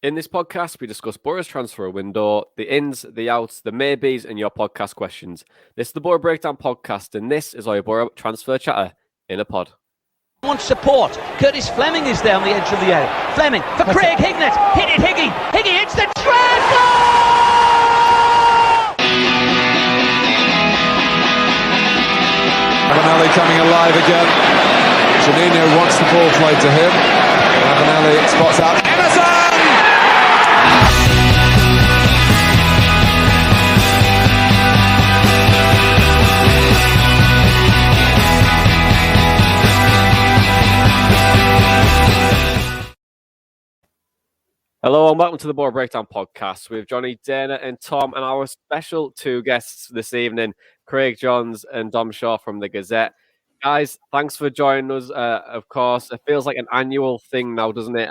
In this podcast, we discuss Boro's transfer window, the ins, the outs, the maybes, and your podcast questions. This is the Boro Breakdown podcast, and this is our Boro transfer chatter in a pod. Wants support. Curtis Fleming is there on the edge of the area. Fleming for Craig Hignett. Hit it, Higgy. Higgy hits the treble! Connolly coming alive again. Jonny wants the ball played to him. Connolly spots out Emerson! Hello and welcome to the Boro Breakdown podcast with Jonny, Dana and Tom and our special two guests this evening, Craig Johns and Dom Shaw from the Gazette. Guys, thanks for joining us. Of course, it feels like an annual thing now, doesn't it?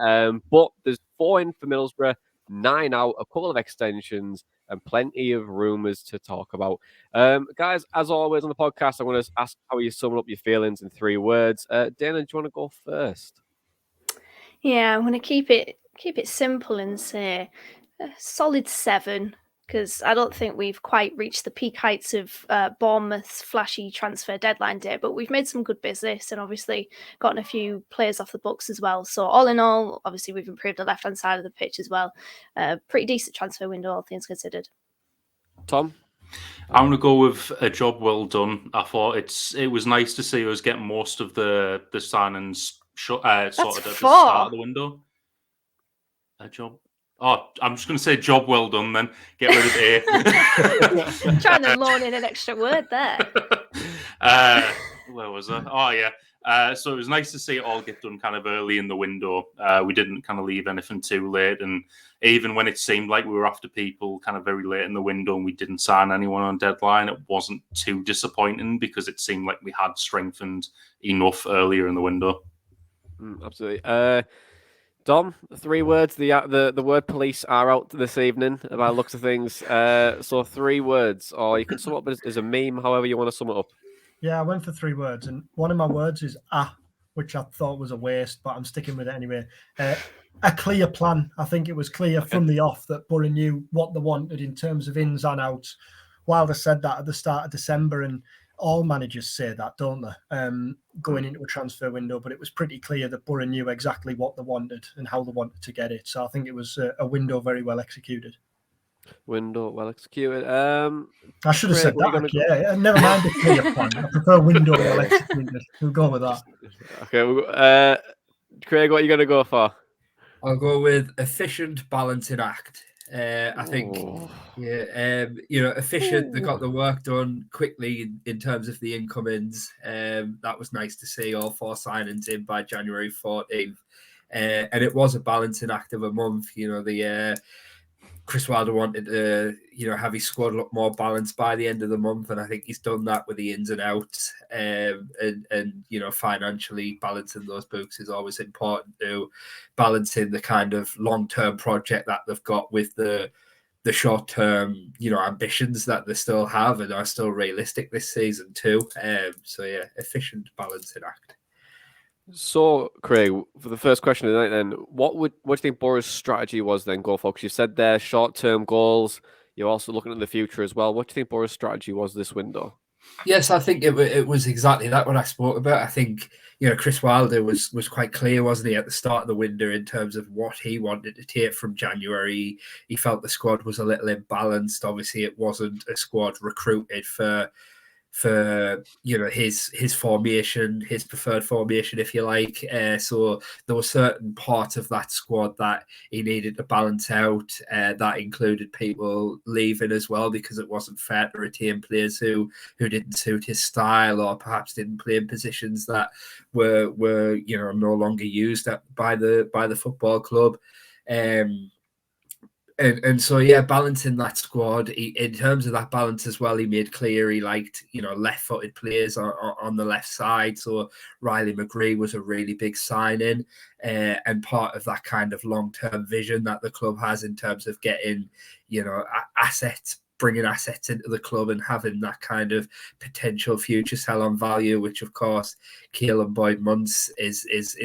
But there's 4 in for Middlesbrough, 9 out, a couple of extensions and plenty of rumours to talk about. Guys, as always on the podcast, I want to ask how you sum up your feelings in 3 words. Dana, do you want to go first? Yeah, I'm going to keep it simple and say a solid 7, because I don't think we've quite reached the peak heights of Bournemouth's flashy transfer deadline day, but we've made some good business and obviously gotten a few players off the books as well. So all in all, obviously we've improved the left-hand side of the pitch as well. Pretty decent transfer window, all things considered. Tom? I'm going to go with a job well done. I thought it was nice to see us get most of the signings sorted at the start of the window. A job. Oh, I'm just going to say job well done then. Get rid of A. Trying to loan in an extra word there. Where was I? Oh, yeah. So it was nice to see it all get done kind of early in the window. We didn't kind of leave anything too late. And even when it seemed like we were after people kind of very late in the window and we didn't sign anyone on deadline, it wasn't too disappointing because it seemed like we had strengthened enough earlier in the window. Absolutely. Dom, 3 words. The word police are out this evening by the looks of things. So 3 words, or you can sum it up as a meme, however you want to sum it up. Yeah, I went for 3 words, and one of my words is which I thought was a waste, but I'm sticking with it anyway. A clear plan. I think it was clear from the off that Boro knew what they wanted in terms of ins and outs. Wilder said that at the start of December, and all managers say that, don't they? Going into a transfer window, but it was pretty clear that Boro knew exactly what they wanted and how they wanted to get it. So I think it was a window very well executed. Window well executed. I should have said that. Yeah, never mind the clear plan. I prefer window well executed. We'll go with that. Okay. Craig, what are you going to go for? I'll go with efficient balancing act. I think, efficient. They got the work done quickly in terms of the incomings. That was nice to see all 4 signings in by January 14th. And it was a balancing act of a month. Chris Wilder wanted to, have his squad look more balanced by the end of the month, and I think he's done that with the ins and outs. And financially balancing those books is always important to balancing the kind of long-term project that they've got with the short-term, ambitions that they still have and are still realistic this season too. Efficient balancing act. So, Craig, for the first question tonight, then, what do you think Boro's strategy was then, go for? Because you said there short-term goals. You're also looking at the future as well. What do you think Boro's strategy was this window? Yes, I think it was exactly that what I spoke about. I think Chris Wilder was quite clear, wasn't he, at the start of the window in terms of what he wanted to take from January. He felt the squad was a little imbalanced. Obviously, it wasn't a squad recruited for his formation, his preferred formation, if you like. So there were certain parts of that squad that he needed to balance out. That included people leaving as well, because it wasn't fair to retain players who didn't suit his style or perhaps didn't play in positions that were no longer used by the football club. And so, balancing that squad, in terms of that balance as well, he made clear he liked, left-footed players on the left side. So Riley McGree was a really big signing, and part of that kind of long-term vision that the club has in terms of getting, assets, bringing assets into the club and having that kind of potential future sell-on value, which of course Keelan Boyd Muntz is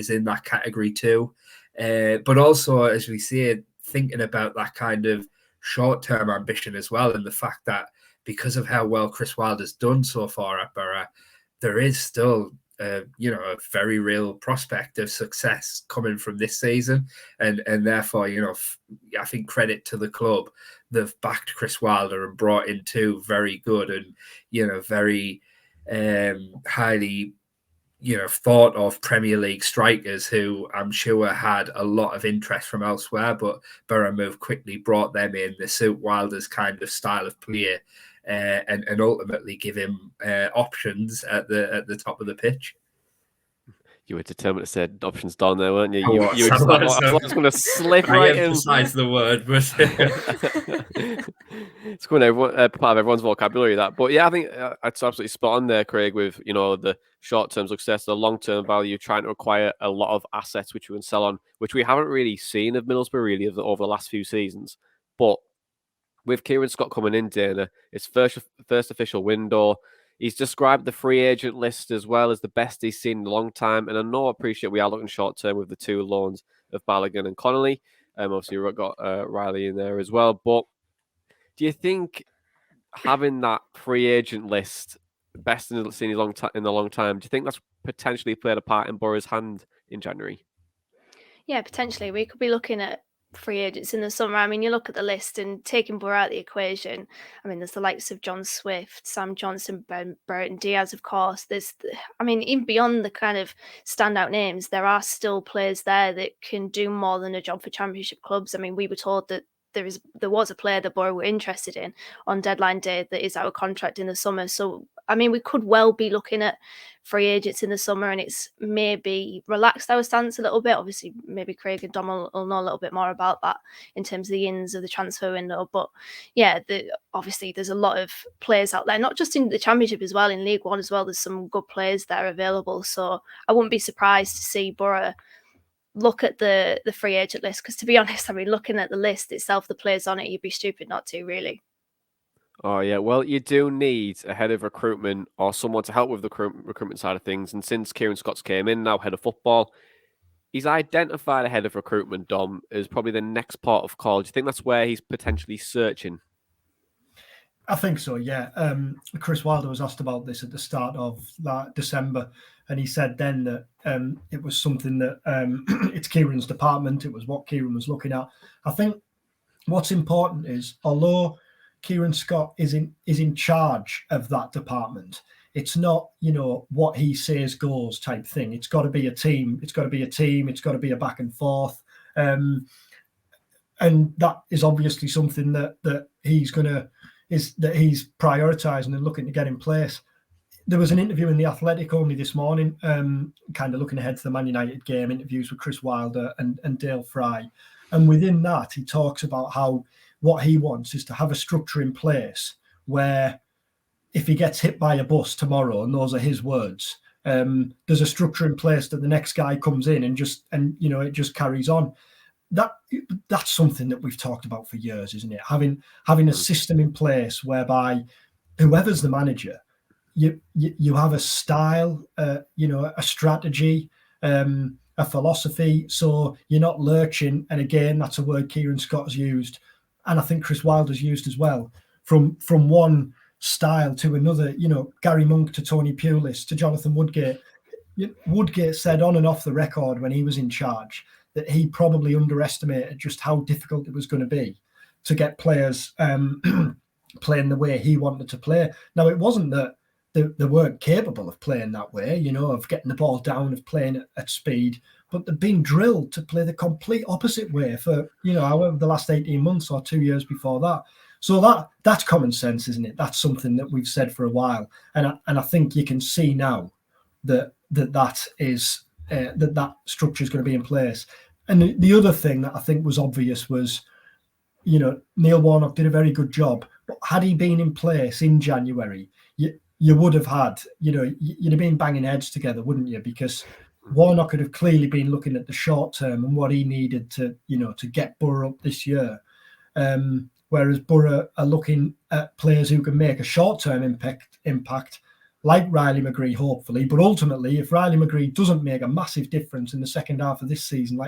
in that category too. But also, as we see it, thinking about that kind of short-term ambition as well, and the fact that because of how well Chris Wilder's done so far at Boro, there is still a very real prospect of success coming from this season, and therefore, I think credit to the club. They've backed Chris Wilder and brought in two very good and very highly thought of Premier League strikers who I'm sure had a lot of interest from elsewhere, but Boro moved quickly, brought them in. They suit Wilder's kind of style of play, and ultimately give him options at the top of the pitch. You were determined to say options down there, weren't you? I was going to slip right in. I emphasise the word, but it's going to part of everyone's vocabulary, that. But yeah, I think it's absolutely spot on there, Craig, with the short-term success, the long-term value, trying to acquire a lot of assets which we can sell on, which we haven't really seen of Middlesbrough really over the last few seasons. But with Kieran Scott coming in, Dana, it's first official window. He's described the free agent list as well as the best he's seen in a long time. And I appreciate we are looking short term with the two loans of Balogun and Connolly. Obviously, we've got Riley in there as well. But do you think having that free agent list best seen in a long time, do you think that's potentially played a part in Boro's hand in January? Yeah, potentially. We could be looking at free agents in the summer. I mean, you look at the list and taking Boro out of the equation. I mean, there's the likes of John Swift, Sam Johnson, Ben Burton, Diaz, of course. Even beyond the kind of standout names, there are still players there that can do more than a job for Championship clubs. I mean, we were told that there was a player that Boro were interested in on deadline day that is out of contract in the summer. So, I mean, we could well be looking at free agents in the summer, and it's maybe relaxed our stance a little bit. Obviously, maybe Craig and Dom will know a little bit more about that in terms of the ins of the transfer window. But yeah, obviously there's a lot of players out there, not just in the Championship as well, in League One as well. There's some good players there available. So I wouldn't be surprised to see Boro look at the free agent list, because to be honest, I mean, looking at the list itself, the players on it, you'd be stupid not to, really. Oh, yeah. Well, you do need a head of recruitment or someone to help with the recruitment side of things. And since Kieran Scott's came in, now head of football, he's identified a head of recruitment, Dom, as probably the next part of call. Do you think that's where he's potentially searching? I think so, yeah. Chris Wilder was asked about this at the start of that December, and he said then that it was something that it's Kieran's department. It was what Kieran was looking at. I think what's important is, although Kieran Scott is in charge of that department, it's not, what he says goes type thing. It's got to be a team. It's got to be a back and forth. And that is obviously something that he's prioritising and looking to get in place. There was an interview in The Athletic only this morning, kind of looking ahead to the Man United game, interviews with Chris Wilder and Dale Fry. And within that, he talks about how what he wants is to have a structure in place where if he gets hit by a bus tomorrow, and those are his words, there's a structure in place that the next guy comes in and it just carries on. That's something that we've talked about for years, isn't it? Having a system in place whereby whoever's the manager, you have a style, a strategy, a philosophy, so you're not lurching. And again, that's a word Kieran Scott's used, and I think Chris Wilder's used as well, from one style to another. Gary Monk to Tony Pulis to Jonathan Woodgate. Woodgate said on and off the record when he was in charge that he probably underestimated just how difficult it was going to be to get players playing the way he wanted to play. Now, it wasn't that they weren't capable of playing that way, of getting the ball down, of playing at speed, but they've been drilled to play the complete opposite way for, however the last 18 months or 2 years before that. So that's common sense, isn't it? That's something that we've said for a while. And I think you can see now that structure is going to be in place. And the other thing that I think was obvious was, Neil Warnock did a very good job, but had he been in place in January, you would have had, you'd have been banging heads together, wouldn't you? Because Warnock could have clearly been looking at the short term and what he needed to get Boro up this year. Whereas Boro are looking at players who can make a short-term impact, like Riley McGree, hopefully. But ultimately, if Riley McGree doesn't make a massive difference in the second half of this season,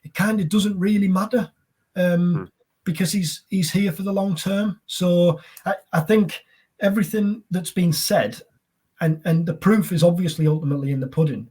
it kind of doesn't really matter. because he's here for the long term. So I think everything that's been said, and the proof is obviously ultimately in the pudding,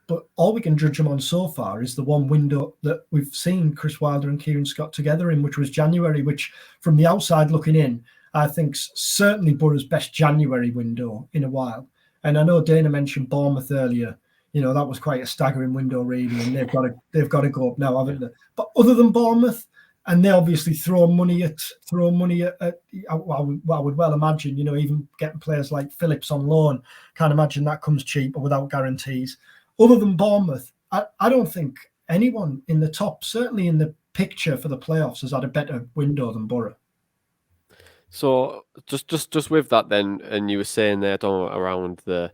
but all we can judge him on so far is the one window that we've seen Chris Wilder and Kieran Scott together in, which was January, which from the outside looking in, I think certainly Boro's best January window in a while. And I know Dana mentioned Bournemouth earlier. You know, that was quite a staggering window, really, and they've got to go up now, haven't they? But other than Bournemouth, and they obviously throw money at I would well imagine, you know, even getting players like Phillips on loan, can't imagine that comes cheap or without guarantees. Other than Bournemouth, I don't think anyone in the top, certainly in the picture for the playoffs, has had a better window than Boro. So just with that then, and you were saying there, Dom, around the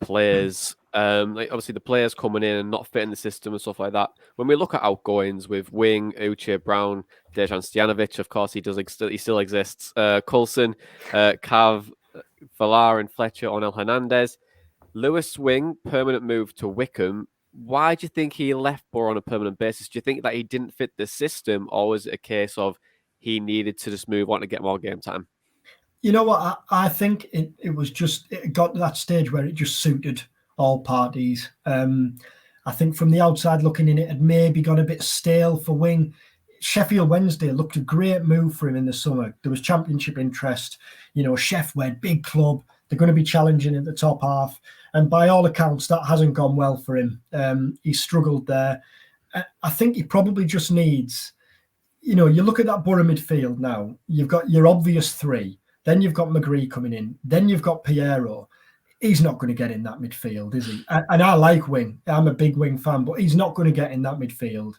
players, like obviously the players coming in and not fitting the system and stuff like that. When we look at outgoings with Wing, Uche, Brown, Dejan Stojanovic, of course he still exists. Coulson, Cav, Villar, and Fletcher, Onel Hernandez. Lewis Wing, permanent move to Wickham. Why do you think he left Boro on a permanent basis? Do you think that he didn't fit the system, or was it a case of he needed to just move on to get more game time? You know what? I think it was just, it got to that stage where it just suited all parties. I think from the outside looking in, it had maybe gone a bit stale for Wing. Sheffield Wednesday looked a great move for him in the summer. There was championship interest. You know, Sheffield, big club. They're going to be challenging at the top half. And by all accounts, that hasn't gone well for him. He struggled there. I think he probably just needs, you know, you look at that Boro midfield now, you've got your obvious three. Then you've got McGree coming in. Then you've got Piero. He's not going to get in that midfield, is he? And I like Wing. I'm a big Wing fan, but he's not going to get in that midfield.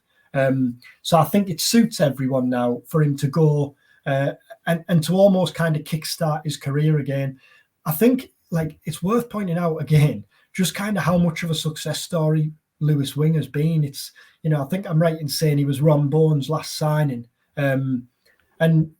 So I think it suits everyone now for him to go and to almost kind of kickstart his career again. I think, like, it's worth pointing out again, just kind of how much of a success story Lewis Wing has been. It's, you know, I think I'm right in saying he was Ron Bone's last signing. And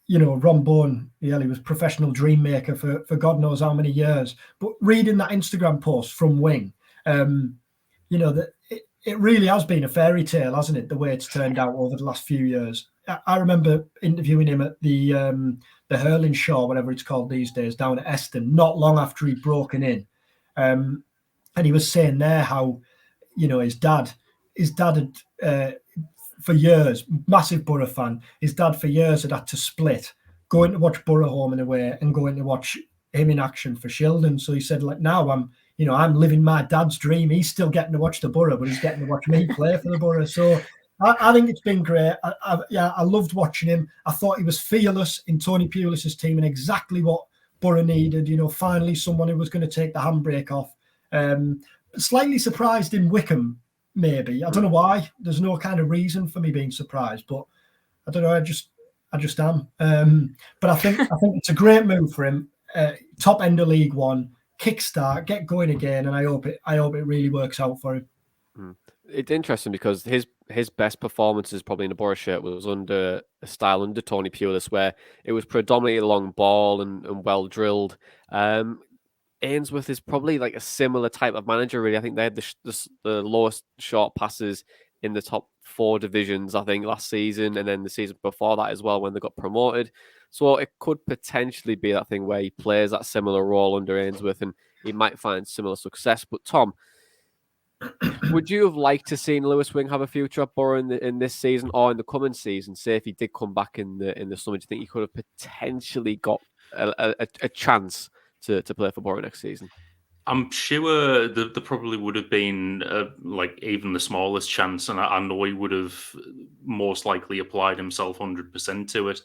you know, Ron Bone, he was professional dream maker for God knows how many years. But reading that Instagram post from Wing, you know, that it really has been a fairy tale, hasn't it? The way it's turned out over the last few years. I remember interviewing him at the hurling show, whatever it's called these days, down at Eston, not long after he'd broken in, and he was saying there how, you know, his dad had. For years, massive Boro fan. His dad for years had to split, going to watch Boro home and away and going to watch him in action for Shildon. So he said, like, now I'm living my dad's dream. He's still getting to watch the Boro, but he's getting to watch me play for the Boro. So I think it's been great. I loved watching him. I thought he was fearless in Tony Pulis's team and exactly what Boro needed. You know, finally someone who was going to take the handbrake off. Slightly surprised in Wickham. Maybe. I don't know why. There's no kind of reason for me being surprised, but I don't know. I just am. But I think it's a great move for him. Top end of League One, kickstart, get going again, and I hope it really works out for him. It's interesting because his best performances probably in the Boro shirt was under a style under Tony Pulis, where it was predominantly a long ball and well drilled. Ainsworth is probably like a similar type of manager, really. I think they had the lowest short passes in the top 4 divisions, I think, last season, and then the season before that as well when they got promoted. So it could potentially be that thing where he plays that similar role under Ainsworth and he might find similar success. But Tom, would you have liked to seen Lewis Wing have a future at Boro in this season or in the coming season? Say if he did come back in the summer, do you think he could have potentially got a chance to play for Boro next season? I'm sure there probably would have been like even the smallest chance, and I know he would have most likely applied himself 100% to it.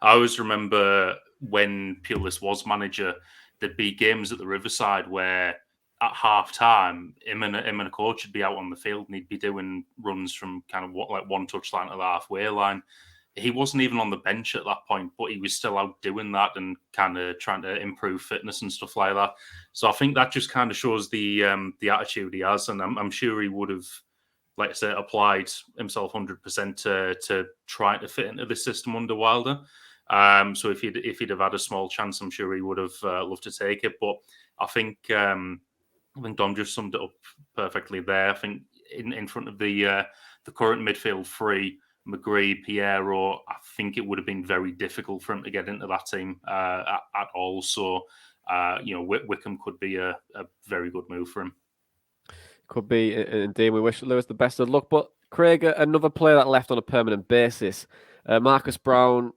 I always remember when Pulis was manager, there'd be games at the Riverside where at half time, him and a coach would be out on the field and he'd be doing runs from kind of like one touchline to the halfway line. He wasn't even on the bench at that point, but he was still out doing that and kind of trying to improve fitness and stuff like that. So I think that just kind of shows the attitude he has, and I'm sure he would have, like I said, applied himself 100% to try to fit into the system under Wilder. So if he'd have had a small chance, I'm sure he would have loved to take it. But I think Dom just summed it up perfectly there. I think in front of the current midfield three, McGree, Piero, I think it would have been very difficult for him to get into that team at all. So, Wickham could be a very good move for him. Could be, indeed. We wish Lewis the best of luck. But Craig, another player that left on a permanent basis, Marcus Brown,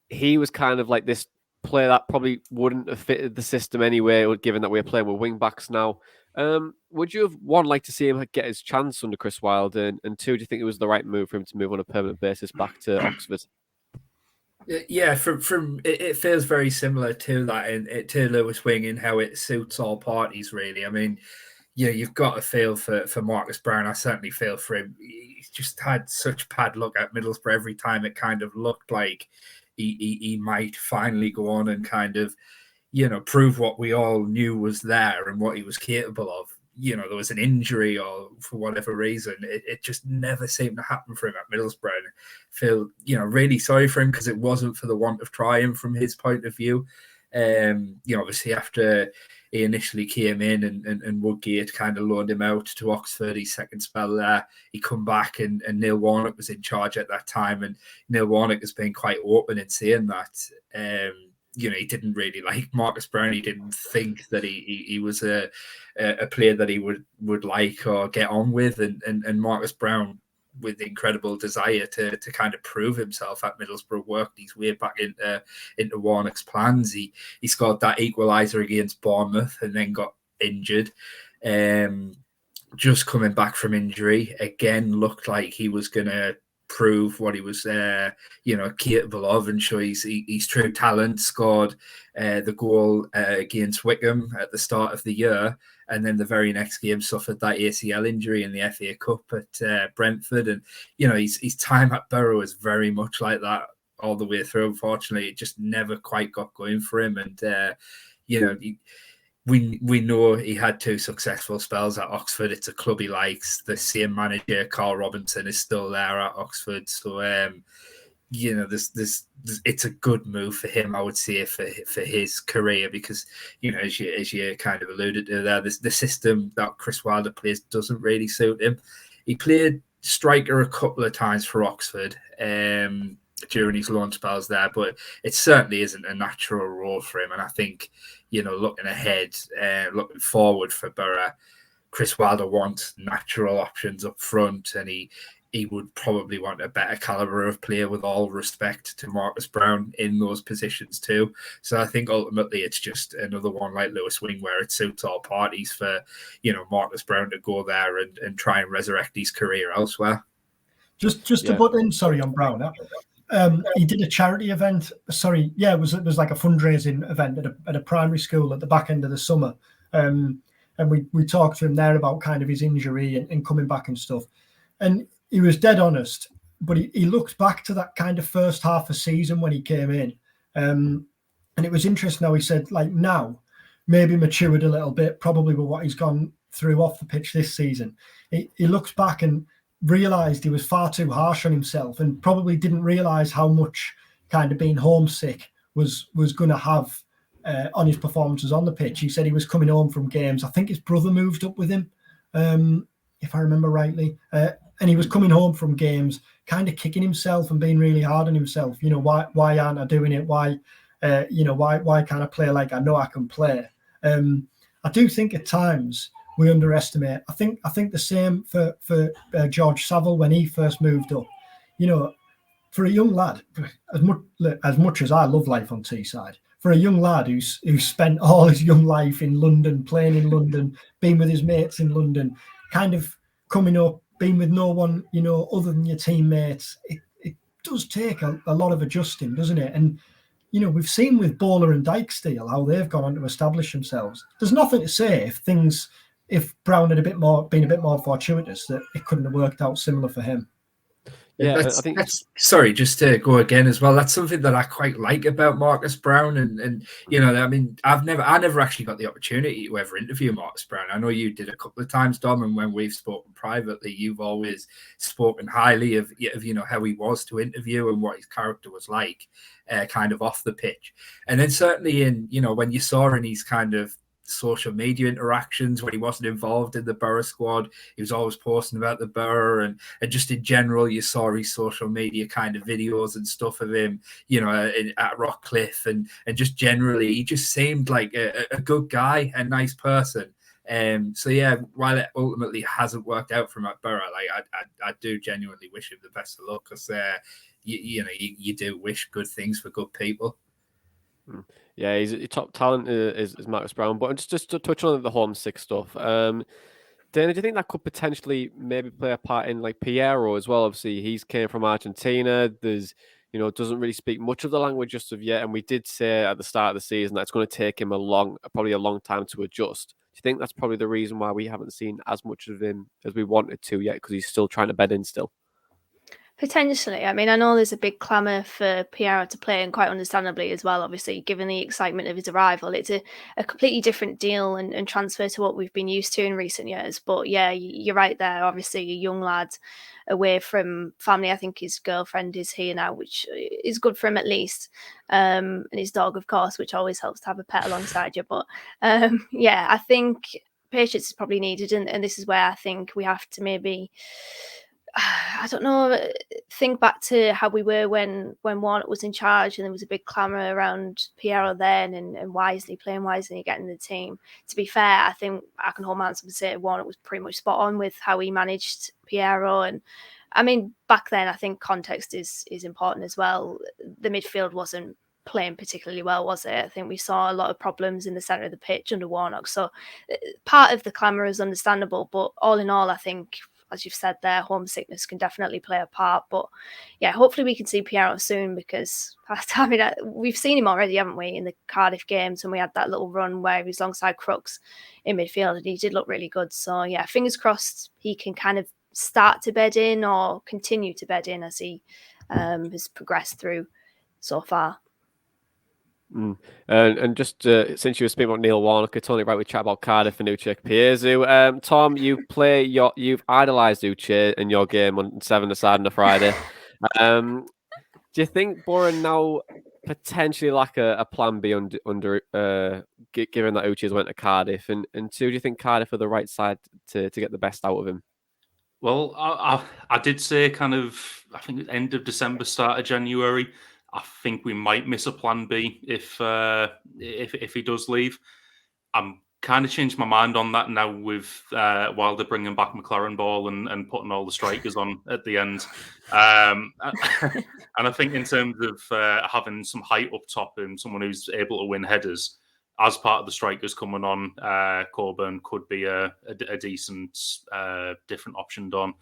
he was kind of like this player that probably wouldn't have fitted the system anyway, given that we're playing with wing backs now. Would you have, one, like to see him get his chance under Chris Wilder, and two, do you think it was the right move for him to move on a permanent basis back to Oxford? Yeah, from it feels very similar to that to Lewis Wing in how it suits all parties, really. I mean, yeah, you've got a feel for Marcus Brown. I certainly feel for him. He's just had such bad luck at Middlesbrough every time. It kind of looked like he might finally go on and kind of, prove what we all knew was there and what he was capable of. There was an injury or for whatever reason, it just never seemed to happen for him at Middlesbrough. And I feel, really sorry for him because it wasn't for the want of trying from his point of view. Obviously after he initially came in and Woodgate kind of loaned him out to Oxford, his second spell there, he come back and Neil Warnock was in charge at that time. And Neil Warnock has been quite open in saying that, he didn't really like Marcus Brown. He didn't think that he was a player that he would like or get on with. And Marcus Brown, with incredible desire to kind of prove himself at Middlesbrough, worked his way back into Warnock's plans. He scored that equaliser against Bournemouth and then got injured. Just coming back from injury, again looked like he was going to prove what he was capable of and show his true talent. Scored the goal against Wickham at the start of the year, and then the very next game suffered that ACL injury in the FA Cup at Brentford. And his time at Boro is very much like that all the way through. Unfortunately, it just never quite got going for him. And we know he had two successful spells at Oxford. It's a club he likes. The same manager, Carl Robinson, is still there at Oxford. So, it's a good move for him, I would say, for his career, because, as you kind of alluded to there, the system that Chris Wilder plays doesn't really suit him. He played striker a couple of times for Oxford during his loan spells there, but it certainly isn't a natural role for him. And I think, looking ahead, looking forward for Boro, Chris Wilder wants natural options up front, and he would probably want a better caliber of player, with all respect to Marcus Brown, in those positions too. So I think ultimately it's just another one like Lewis Wing, where it suits all parties for, Marcus Brown to go there and try and resurrect his career elsewhere. Just to put in, sorry, on Brown, he did a charity event. It was like a fundraising event at a primary school at the back end of the summer. And we talked to him there about kind of his injury and coming back and stuff. And he was dead honest, but he looked back to that kind of first half of season when he came in. And it was interesting how he said, like, now, maybe matured a little bit, probably with what he's gone through off the pitch this season. He looks back and realised he was far too harsh on himself, and probably didn't realise how much kind of being homesick was going to have on his performances on the pitch. He said he was coming home from games. I think his brother moved up with him, if I remember rightly. And he was coming home from games, kind of kicking himself and being really hard on himself. Why aren't I doing it? Why can't I play like I know I can play? I do think at times we underestimate. I think the same for George Saville when he first moved up. For a young lad, as much as I love life on Teesside, for a young lad who's spent all his young life in London, playing in London, being with his mates in London, kind of coming up, being with no one, other than your teammates, it does take a lot of adjusting, doesn't it? And, we've seen with Bowler and Dykesteel how they've gone on to establish themselves. There's nothing to say if Brown had been a bit more fortuitous, that it couldn't have worked out similar for him. Yeah, that's sorry, just to go again as well. That's something that I quite like about Marcus Brown, and I mean, I never actually got the opportunity to ever interview Marcus Brown. I know you did a couple of times, Dom, and when we've spoken privately, you've always spoken highly of how he was to interview and what his character was like, kind of off the pitch. And then certainly in when you saw in his kind of social media interactions when he wasn't involved in the Boro squad. He was always posting about the Boro, and just in general, you saw his social media kind of videos and stuff of him, at Rockcliffe, and just generally, he just seemed like a good guy, a nice person. So yeah, while it ultimately hasn't worked out for him at Boro, like I do genuinely wish him the best of luck, because you do wish good things for good people. Yeah, he's a top talent is Marcus Brown. But just to touch on the homesick stuff, Dana, do you think that could potentially maybe play a part in like Piero as well? Obviously, he's came from Argentina. There's doesn't really speak much of the language just of yet, and we did say at the start of the season that it's going to take him probably a long time to adjust. Do you think that's probably the reason why we haven't seen as much of him as we wanted to yet? Because he's still trying to bed in still. Potentially. I mean, I know there's a big clamour for Piero to play, and quite understandably as well, obviously, given the excitement of his arrival. It's a completely different deal and transfer to what we've been used to in recent years. But yeah, you're right there. Obviously, a young lad away from family. I think his girlfriend is here now, which is good for him at least. And his dog, of course, which always helps to have a pet alongside you. But yeah, I think patience is probably needed. And this is where I think we have to maybe... I don't know, think back to how we were when Warnock was in charge, and there was a big clamour around Piero then, and why isn't he playing, why isn't he getting the team? To be fair, I think I can hold my hands up and say Warnock was pretty much spot on with how he managed Piero. And I mean, back then, I think context is important as well. The midfield wasn't playing particularly well, was it? I think we saw a lot of problems in the centre of the pitch under Warnock. So part of the clamour is understandable, but all in all, I think, as you've said there, homesickness can definitely play a part. But yeah, hopefully we can see Piero soon, because I mean, we've seen him already, haven't we, in the Cardiff games, and we had that little run where he was alongside Crooks in midfield, and he did look really good. So yeah, fingers crossed he can kind of start to bed in or continue to bed in as he has progressed through so far. And just since you were speaking about Neil Warnock, it's only right we chat about Cardiff and Uche Piezu. Tom, you've idolised Uche in your game on 7-aside on a Friday. Do you think Boro now potentially lack a plan B under given that Uche's went to Cardiff? And two, do you think Cardiff are the right side to get the best out of him? Well, I did say kind of, I think end of December, start of January, I think we might miss a plan B if he does leave. I'm kind of changed my mind on that now with Wilder bringing back McLaren Ball and putting all the strikers on at the end. And I think in terms of having some height up top and someone who's able to win headers as part of the strikers coming on, Coburn could be a decent different option done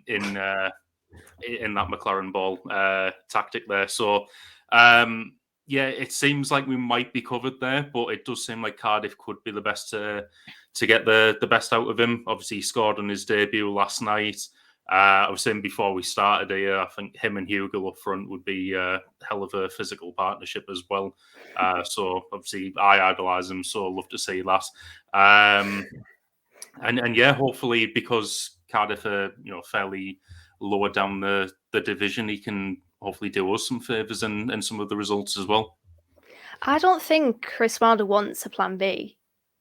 in that McLaren Ball tactic there. So, yeah, it seems like we might be covered there, but it does seem like Cardiff could be the best to get the best out of him. Obviously, he scored on his debut last night. I was saying before we started here, I think him and Hugo up front would be a hell of a physical partnership as well. So, obviously, I idolise him, so I'd love to see that. And yeah, hopefully, because Cardiff are fairly lower down the division, he can hopefully do us some favours and some of the results as well. I don't think Chris Wilder wants a plan B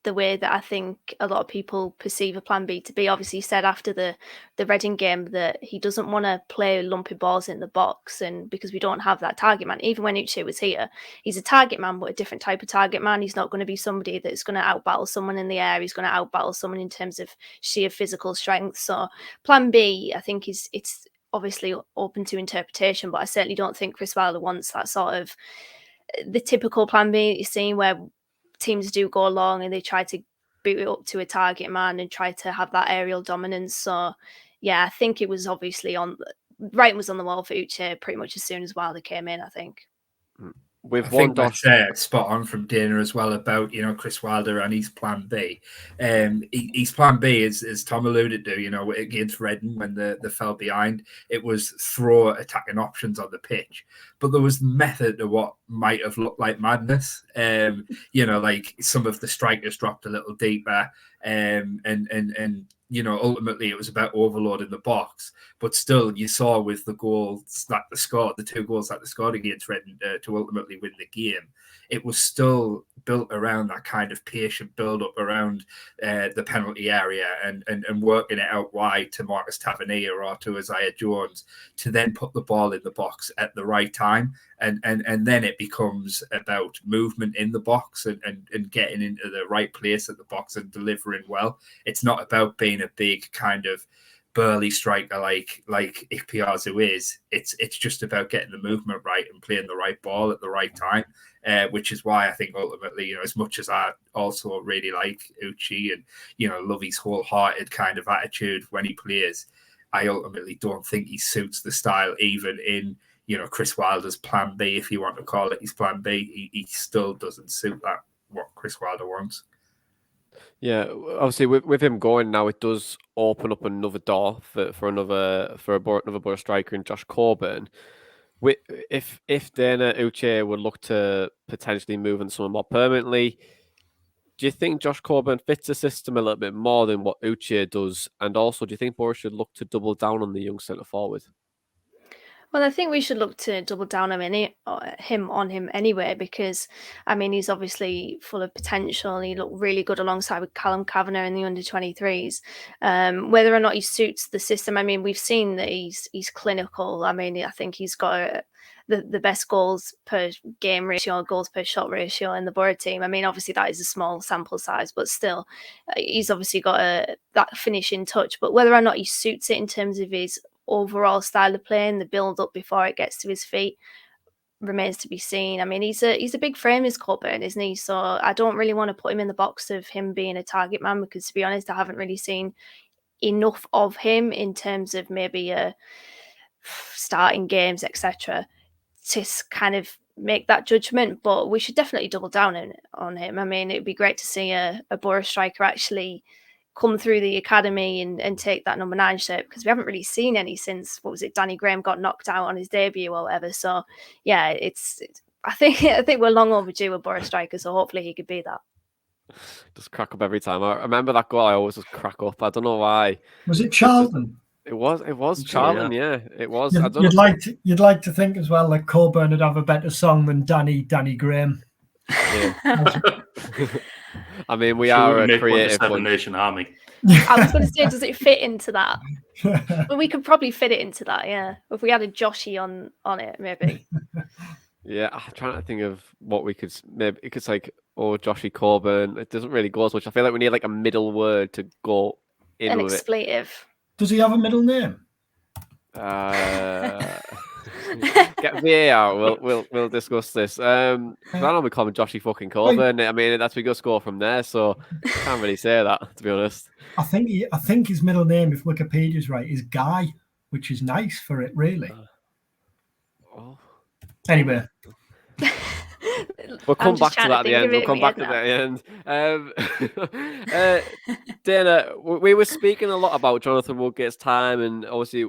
the way that I think a lot of people perceive a plan B to be. Obviously, he said after the Reading game that he doesn't want to play lumpy balls in the box, and because we don't have that target man. Even when Uche was here, he's a target man, but a different type of target man. He's not going to be somebody that's going to outbattle someone in the air. He's going to outbattle someone in terms of sheer physical strength. So plan B, I think it's obviously open to interpretation, but I certainly don't think Chris Wilder wants that sort of the typical plan B that you're seeing where teams do go along and they try to boot it up to a target man and try to have that aerial dominance. So yeah, I think it was obviously writing was on the wall for Uche pretty much as soon as Wilder came in, I think. With I think that's spot on from Dana as well about Chris Wilder and his plan B. His plan B is, as Tom alluded to, against Reading when they fell behind, it was throw attacking options on the pitch, but there was method to what might have looked like madness. Like some of the strikers dropped a little deeper. And ultimately it was about overloading the box. But still, you saw with the goals that they scored, the 2 goals that they scored against Reading to ultimately win the game, it was still built around that kind of patient build-up around the penalty area and working it out wide to Marcus Tavernier or to Isaiah Jones to then put the ball in the box at the right time. And then it becomes about movement in the box and getting into the right place at the box and delivering well. It's not about being a big kind of burly striker like Ikpeazu is. It's just about getting the movement right and playing the right ball at the right time, which is why I think ultimately, as much as I also really like Uchi and love his wholehearted kind of attitude when he plays, I ultimately don't think he suits the style even in Chris Wilder's plan B, if you want to call it his plan B. He still doesn't suit that what Chris Wilder wants. Yeah, obviously with him going now, it does open up another door for another Boro striker in Josh Coburn. If Dana Uche would look to potentially move on someone more permanently, do you think Josh Coburn fits the system a little bit more than what Uche does? And also, do you think Boro should look to double down on the young centre forward? Well, I think we should look to double down on him anyway, because he's obviously full of potential. He looked really good alongside with Callum Kavanagh in the under-23s. Whether or not he suits the system, we've seen that he's clinical. I think he's got the best goals per game ratio, goals per shot ratio in the Boro team. Obviously that is a small sample size, but still, he's obviously got that finishing touch. But whether or not he suits it in terms of his overall style of playing, the build up before it gets to his feet, remains to be seen. He's a big frame, is Coburn, isn't he? So I don't really want to put him in the box of him being a target man, because to be honest, I haven't really seen enough of him in terms of maybe starting games, etc., to kind of make that judgment. But we should definitely double down on him. It'd be great to see a Boro striker actually come through the academy and take that number 9 shirt, because we haven't really seen any since, Danny Graham got knocked out on his debut or whatever. So yeah, I think we're long overdue with Boro striker, so hopefully he could be that. Just crack up every time. I remember that goal. I always just crack up. I don't know why. Was it Charlton? It was Charlton. Yeah, it was. You'd like to think as well that Coburn would have a better song than Danny Graham. Yeah. We are a creative Seven Nation Army. I was going to say, does it fit into that? Well, we could probably fit it into that, yeah. If we had a Joshy on it, maybe. Yeah, I'm trying to think of what we could maybe. It could like, Joshy Coburn. It doesn't really go as much. I feel like we need like a middle word to go in An with expletive. Does he have a middle name? Get VAR. We'll discuss this. I know we call him Joshy fucking Coburn. That's we go score from there. So I can't really say that, to be honest. I think his middle name, if Wikipedia's right, is Guy, which is nice for it, really. Anyway. We'll come back to that at the end. We'll come back to that at the end. Dana, we were speaking a lot about Jonathan Woodgate's time, and obviously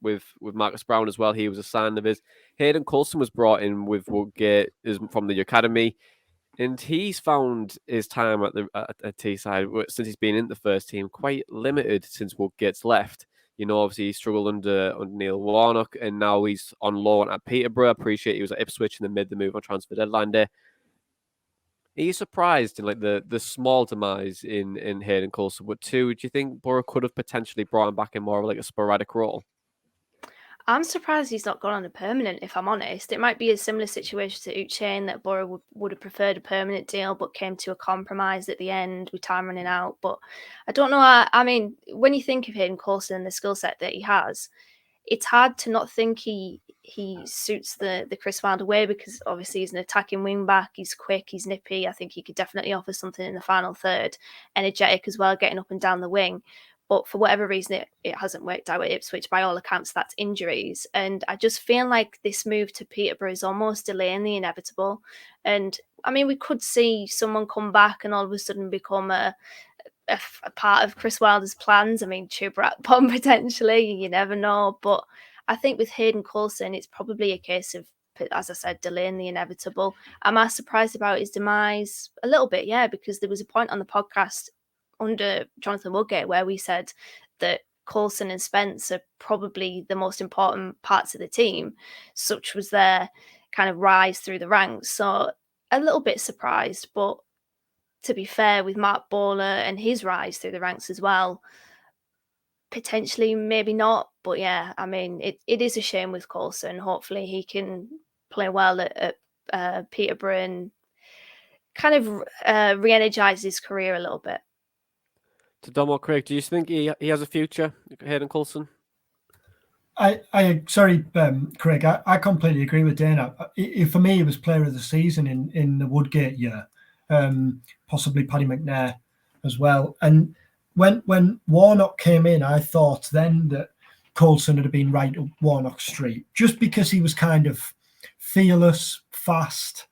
with Marcus Brown as well. He was a sign of his. Hayden Coulson was brought in with Woodgate from the academy, and he's found his time at Teesside, since he's been in the first team, quite limited since Woodgate's left. Obviously he struggled under Neil Warnock, and now he's on loan at Peterborough. I appreciate he was at Ipswich and then made the move on transfer deadline day. Are you surprised in like the small demise in Hayden Coulson? But two, do you think Boro could have potentially brought him back in more of like a sporadic role? I'm surprised he's not gone on a permanent, if I'm honest. It might be a similar situation to Uche, that Boro would have preferred a permanent deal, but came to a compromise at the end with time running out. But I don't know. When you think of Hayden Coulson and the skill set that he has, it's hard to not think he suits the Chris Wilder way, because obviously he's an attacking wing back. He's quick, he's nippy. I think he could definitely offer something in the final third. Energetic as well, getting up and down the wing. But for whatever reason, it hasn't worked out at Ipswich. By all accounts, that's injuries. And I just feel like this move to Peterborough is almost delaying the inevitable. And we could see someone come back and all of a sudden become a part of Chris Wilder's plans. Chubrat Pom potentially, you never know. But I think with Hayden Coulson, it's probably a case of, as I said, delaying the inevitable. Am I surprised about his demise? A little bit, yeah, because there was a point on the podcast under Jonathan Woodgate, where we said that Coulson and Spence are probably the most important parts of the team. Such was their kind of rise through the ranks. So a little bit surprised, but to be fair, with Mark Bowler and his rise through the ranks as well, potentially maybe not. But yeah, I mean, it is a shame with Coulson. Hopefully he can play well at Peterborough and kind of re-energize his career a little bit. To Dom or Craig, do you think he has a future, Hayden Coulson? Sorry, Craig, I completely agree with Dana. For me, it was player of the season in the Woodgate year, possibly Paddy McNair as well. And when Warnock came in, I thought then that Coulson had been right up Warnock Street, just because he was kind of fearless, fast,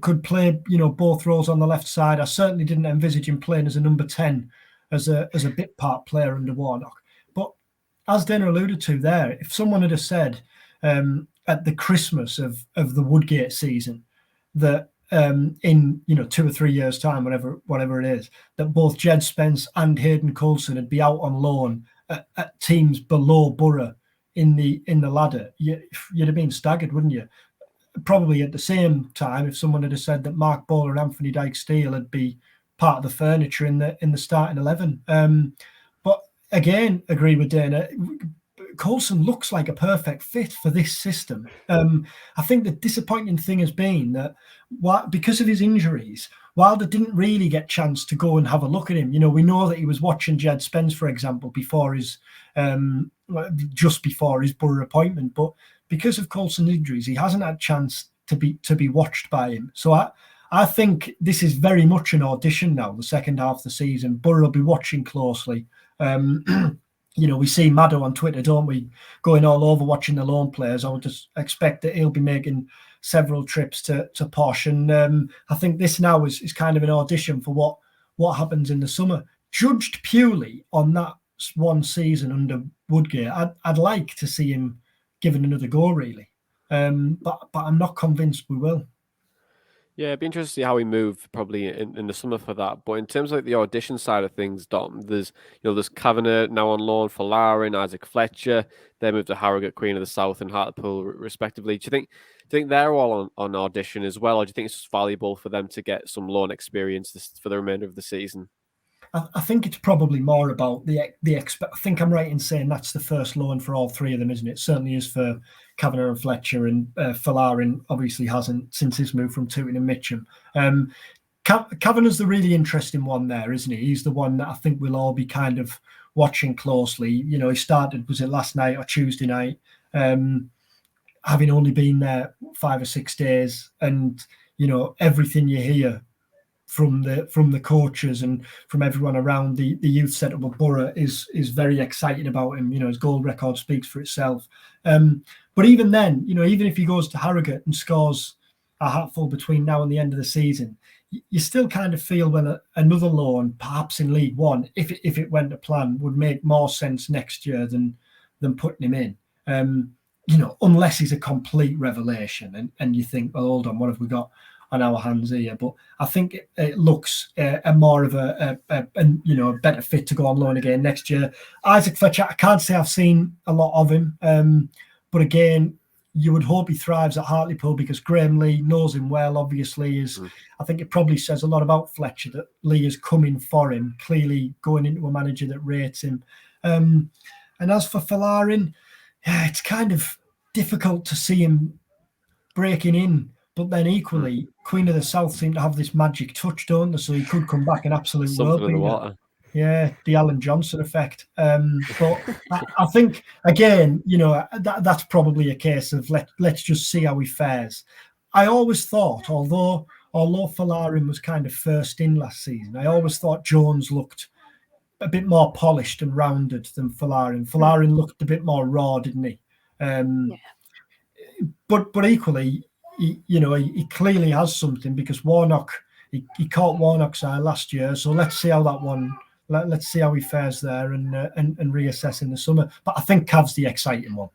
could play, both roles on the left side. I certainly didn't envisage him playing as a number 10, as a bit part player under Warnock. But as Dana alluded to there, if someone had said at the Christmas of the Woodgate season that in 2 or 3 years' time, whatever it is, that both Jed Spence and Hayden Coulson would be out on loan at teams below Boro in the ladder, you'd have been staggered, wouldn't you? Probably at the same time, if someone had said that Mark Bowler and Anthony Dyke-Steele would be part of the furniture in the starting 11. But again, agree with Dana. Coulson looks like a perfect fit for this system. I think the disappointing thing has been that because of his injuries, Wilder didn't really get a chance to go and have a look at him. We know that he was watching Jed Spence, for example, before just before his Boro appointment. But because of Coulson's injuries, he hasn't had a chance to be watched by him. So I think this is very much an audition now, the second half of the season. Boro will be watching closely. We see Maddo on Twitter, don't we, going all over watching the loan players. I would just expect that he'll be making several trips to Posh. And I think this now is kind of an audition for what happens in the summer. Judged purely on that one season under Woodgate, I'd like to see him given another go, really. But I'm not convinced we will. Yeah, it'd be interesting to see how we move probably in the summer for that. But in terms of like the audition side of things, Dom, there's Kavanagh now on loan for Lowry, Isaac Fletcher. They moved to Harrogate, Queen of the South, and Hartlepool respectively. Do you think they're all on audition as well, or do you think it's just valuable for them to get some loan experience for the remainder of the season? I think it's probably more about the I think I'm right in saying that's the first loan for all three of them, isn't it? It certainly is for Kavanagh and Fletcher, and Folarin obviously hasn't since his move from Tooting and Mitcham. Kavanagh's the really interesting one there, isn't he? He's the one that I think we'll all be kind of watching closely. He started, was it last night or Tuesday night, having only been there 5 or 6 days, and everything you hear from the coaches and from everyone around the youth setup of Boro is very excited about him. His goal record speaks for itself. But even then, even if he goes to Harrogate and scores a hatful between now and the end of the season, you still kind of feel when another loan, perhaps in League One, if it went to plan, would make more sense next year than putting him in. Unless he's a complete revelation, and you think, well, hold on, what have we got on our hands here? But I think it looks a more of a better fit to go on loan again next year. Isaac Fletcher, I can't say I've seen a lot of him, but again, you would hope he thrives at Hartlepool because Graham Lee knows him well. Obviously, I think it probably says a lot about Fletcher that Lee is coming for him, clearly going into a manager that rates him. And as for Folarin, it's kind of difficult to see him breaking in. But then equally, Queen of the South seem to have this magic touch, don't they? So he could come back an absolute world beater. Yeah, the Alan Johnson effect. But I think, again, that's probably a case of let's just see how he fares. I always thought, although Folarin was kind of first in last season, I always thought Jones looked a bit more polished and rounded than Folarin. Folarin looked a bit more raw, didn't he? But equally, he clearly has something because Warnock, he caught Warnock's eye last year. So let's see how that one. Let's see how he fares there and reassess in the summer. But I think Cav's the exciting one.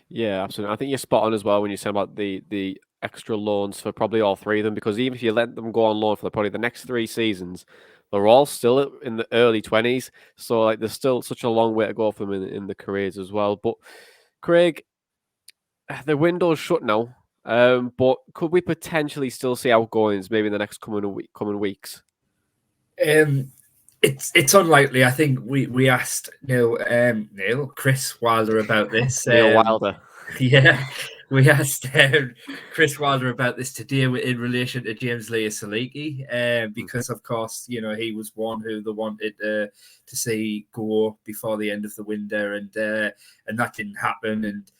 Yeah, absolutely. I think you're spot on as well when you say about the extra loans for probably all three of them, because even if you let them go on loan for probably the next 3 seasons, they're all still in the early 20s. So like there's still such a long way to go for them in the careers as well. But Craig, the window's shut now. But could we potentially still see outgoings maybe in the next coming weeks? It's unlikely. I think we asked Chris Wilder about this. Neil Wilder. Yeah, we asked Chris Wilder about this today in relation to James Leah-Saliki, because of course he was one who they wanted to see go before the end of the window, and that didn't happen. And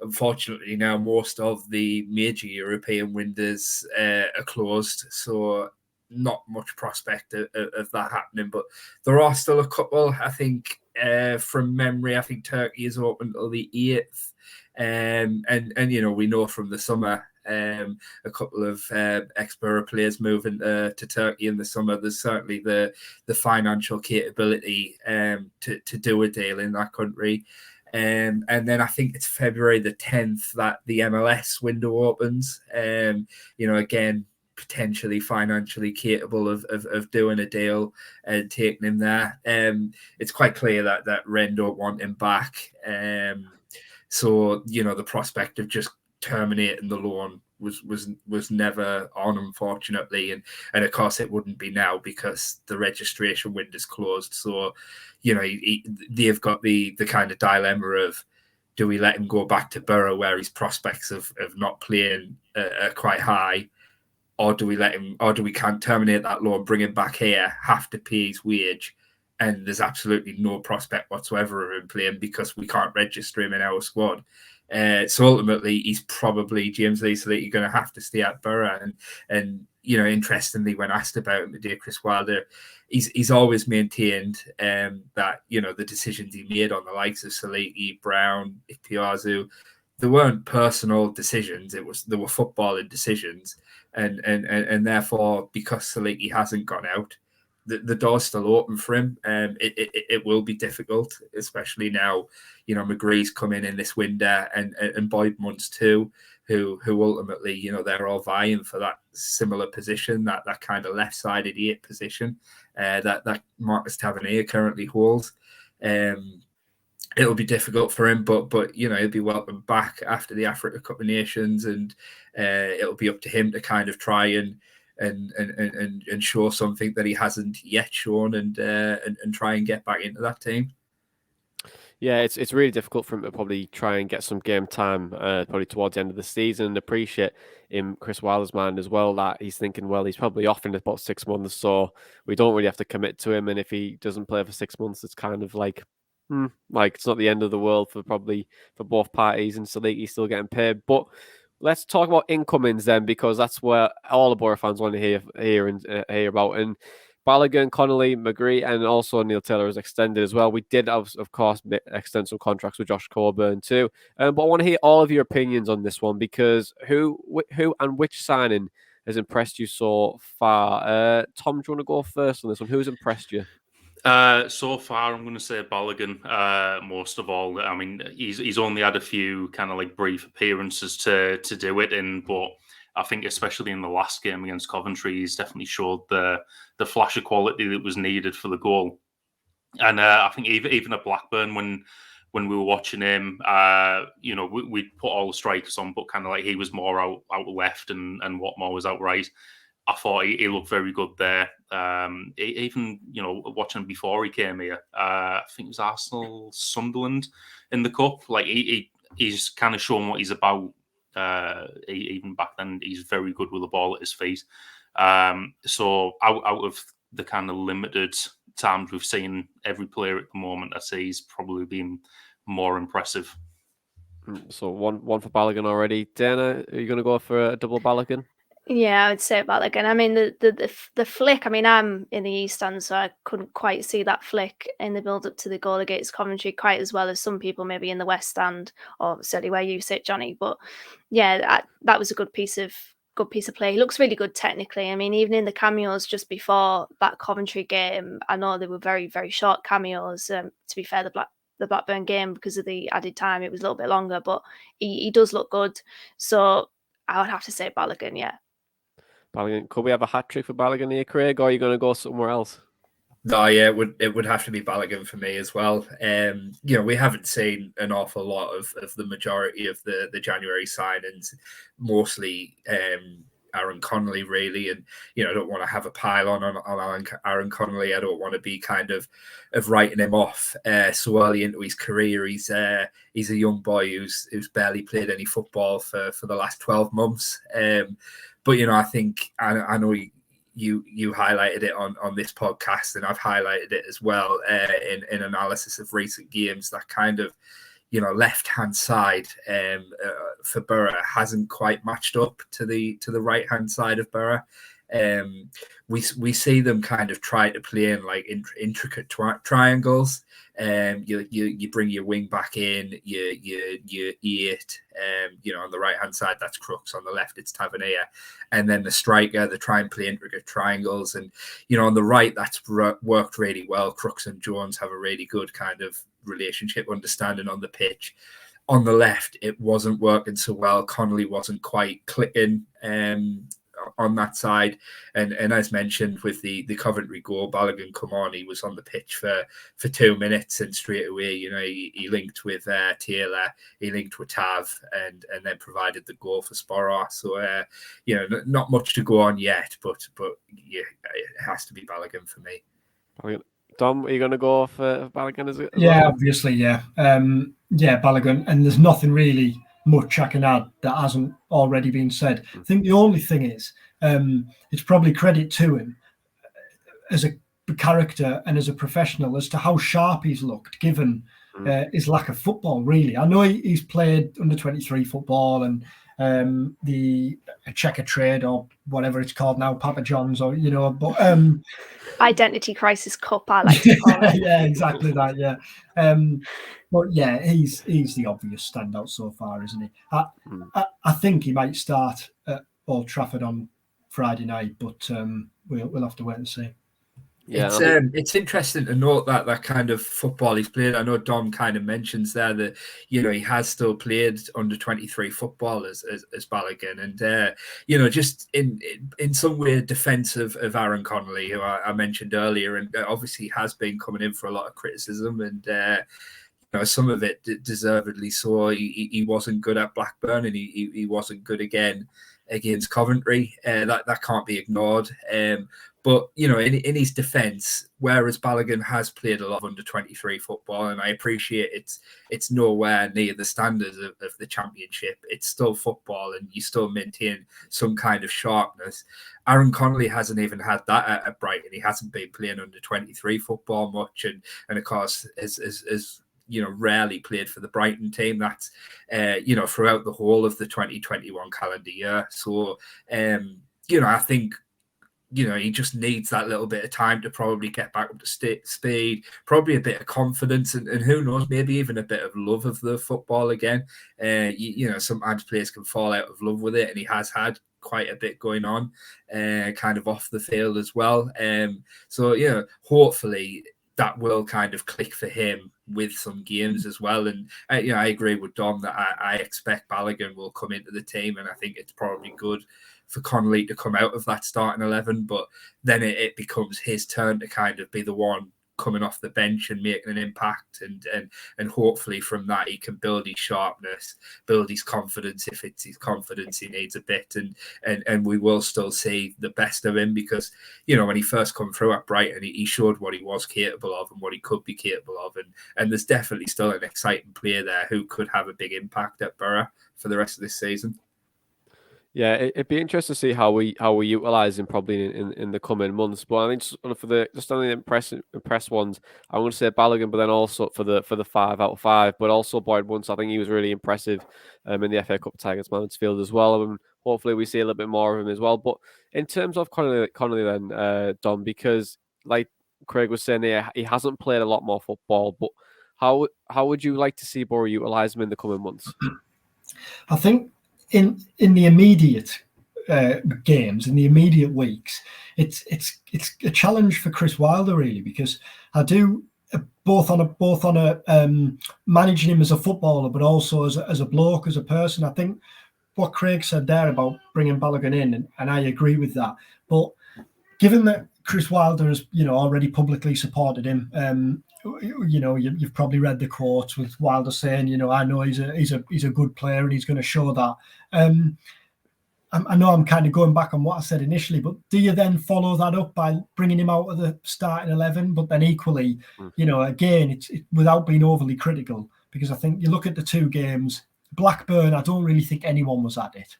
unfortunately, now most of the major European windows are closed, so not much prospect of that happening. But there are still a couple. I think from memory, I think Turkey is open till the 8th. And we know from the summer a couple of ex-Boro players moving to Turkey in the summer. There's certainly the financial capability to do a deal in that country. And then I think it's February the 10th that the MLS window opens. Again, potentially financially capable of doing a deal and taking him there. It's quite clear that Ren don't want him back. So the prospect of just terminating the loan was never on, unfortunately, and of course it wouldn't be now because the registration window's closed. So they've got the kind of dilemma of, do we let him go back to Boro where his prospects of not playing are quite high, or do we can't terminate that loan, bring him back here, have to pay his wage, and there's absolutely no prospect whatsoever of him playing because we can't register him in our squad. So ultimately, he's probably James Leah-Saliki going to have to stay at Boro. And interestingly, when asked about him today, Chris Wilder, he's always maintained that the decisions he made on the likes of Saliki, Brown, Ikpeazu, they weren't personal decisions. They were footballing decisions, and therefore, because Saliki hasn't gone out, the door's still open for him. It will be difficult, especially now. McGree's come in this window, and Boyd Munce too, who ultimately they're all vying for that similar position, that kind of left-sided 8 position that Marcus Tavernier currently holds. It'll be difficult for him, but he'll be welcome back after the Africa Cup of Nations, and it'll be up to him to kind of try and show something that he hasn't yet shown, and try and get back into that team. Yeah, it's really difficult for him to probably try and get some game time probably towards the end of the season, and appreciate in Chris Wilder's mind as well that he's thinking, well, he's probably off in about 6 months, so we don't really have to commit to him, and if he doesn't play for 6 months, it's kind of like it's not the end of the world for both parties, and Saliki still getting paid. But let's talk about incomings then, because that's where all the Boro fans want to hear about. And Balogun, Connolly, McGree, and also Neil Taylor is extended as well. We did, of course, extend some contracts with Josh Coburn too. But I want to hear all of your opinions on this one, because who and which signing has impressed you so far? Tom, do you want to go first on this one? Who's impressed you? So far, I'm going to say Balogun, most of all. I mean, he's only had a few kind of like brief appearances to do it in, but I think especially in the last game against Coventry, he's definitely showed the flash of quality that was needed for the goal. And I think even at Blackburn, when we were watching him, we put all the strikers on, but kind of like he was more out left and Watmore was out right. I thought he looked very good there. Even watching him before he came here, I think it was Arsenal Sunderland in the cup. Like he's kind of shown what he's about. Even back then, he's very good with the ball at his feet. So out of the kind of limited times we've seen every player at the moment, I say he's probably been more impressive. So one for Balogun already. Dana, are you going to go for a double Balogun? Yeah, I would say Balogun. I mean, the flick. I mean, I'm in the East Stand, so I couldn't quite see that flick in the build up to the goal against Coventry quite as well as some people maybe in the West Stand, or certainly where you sit, Jonny. But yeah, that was a good piece of play. He looks really good technically. I mean, even in the cameos just before that Coventry game, I know they were very, very short cameos. To be fair, the Blackburn game, because of the added time, it was a little bit longer, but he does look good. So I would have to say Balogun, yeah. Balogun. Could we have a hat trick for Balogun here, Craig, or are you going to go somewhere else? No, yeah, it would have to be Balogun for me as well. We haven't seen an awful lot of the majority of the January signings, mostly Aaron Connolly, really. And I don't want to have a pile on Aaron Connolly. I don't want to be kind of writing him off so early into his career. He's a young boy who's barely played any football for the last 12 months. But I think I know you highlighted it on this podcast, and I've highlighted it as well in analysis of recent games. That kind of left-hand side for Boro hasn't quite matched up to the right-hand side of Boro. We see them kind of try to play in like intricate triangles. You bring your wing back in, you eat. On the right hand side that's Crooks, on the left it's Tavernier, and then the striker, they try and play intricate triangles. And on the right that's worked really well. Crooks and Jones have a really good kind of relationship, understanding on the pitch. On the left it wasn't working so well. Connolly wasn't quite clicking on that side, and as mentioned with the Coventry goal, Balogun come on, he was on the pitch for 2 minutes, and straight away he linked with Taylor, he linked with Tav, and then provided the goal for Boro. So not much to go on yet, but yeah, it has to be Balogun for me. Dom, are you going to go for Balogun as well? Yeah, obviously, yeah. Balogun, and there's nothing really much I can add that hasn't already been said. I think the only thing is, it's probably credit to him as a character and as a professional as to how sharp he's looked, given his lack of football, really. I know he's played under 23 football and the checker trade or whatever it's called now, Papa John's, or but Identity Crisis Cup, I like to call it. Yeah, exactly that. Yeah, but yeah, he's the obvious standout so far, isn't he? I think he might start at Old Trafford on Friday night, but we'll have to wait and see. Yeah, it's interesting to note that kind of football he's played. I know Dom kind of mentions there that he has still played under 23 football as Balogun, and just in some way defensive of Aaron Connolly, who I mentioned earlier, and obviously has been coming in for a lot of criticism, and some of it deservedly so. He wasn't good at Blackburn, and he wasn't good again against Coventry. That can't be ignored. But in his defence, whereas Balogun has played a lot of under 23 football, and I appreciate it's nowhere near the standards of the Championship, it's still football, and you still maintain some kind of sharpness. Aaron Connolly hasn't even had that at Brighton. He hasn't been playing under 23 football much, and of course, as rarely played for the Brighton team. That's throughout the whole of the 2021 calendar year. So I think he just needs that little bit of time to probably get back up to speed, probably a bit of confidence, and who knows, maybe even a bit of love of the football again. Sometimes players can fall out of love with it, and he has had quite a bit going on kind of off the field as well. So hopefully that will kind of click for him with some games as well. And I agree with Dom that I expect Balogun will come into the team, and I think it's probably good for Connolly to come out of that starting 11, but then it becomes his turn to kind of be the one coming off the bench and making an impact, and hopefully from that he can build his sharpness, build his confidence. If it's his confidence he needs a bit, and we will still see the best of him, because when he first come through at Brighton, he showed what he was capable of and what he could be capable of, and there's definitely still an exciting player there who could have a big impact at Boro for the rest of this season. Yeah, it'd be interesting to see how we utilise him probably in the coming months. But I think just on the impress ones, I'm going to say Balogun, but then also for the 5 out of 5, but also Boyd Once. I think he was really impressive in the FA Cup Tigers Mansfield as well, and hopefully we see a little bit more of him as well. But in terms of Connolly then, Dom, because like Craig was saying, he hasn't played a lot more football, but how would you like to see Boro utilise him in the coming months? I think in the immediate games, in the immediate weeks, it's a challenge for Chris Wilder, really, because I do both on a managing him as a footballer, but also as a bloke, as a person. I think what Craig said there about bringing Balogun in, and I agree with that. But given that Chris Wilder has, already publicly supported him. You've probably read the quotes with Wilder saying, I know he's a good player and he's going to show that. I know I'm kind of going back on what I said initially, but do you then follow that up by bringing him out of the starting 11? But then equally, again, it's without being overly critical, because I think you look at the two games, Blackburn, I don't really think anyone was at it.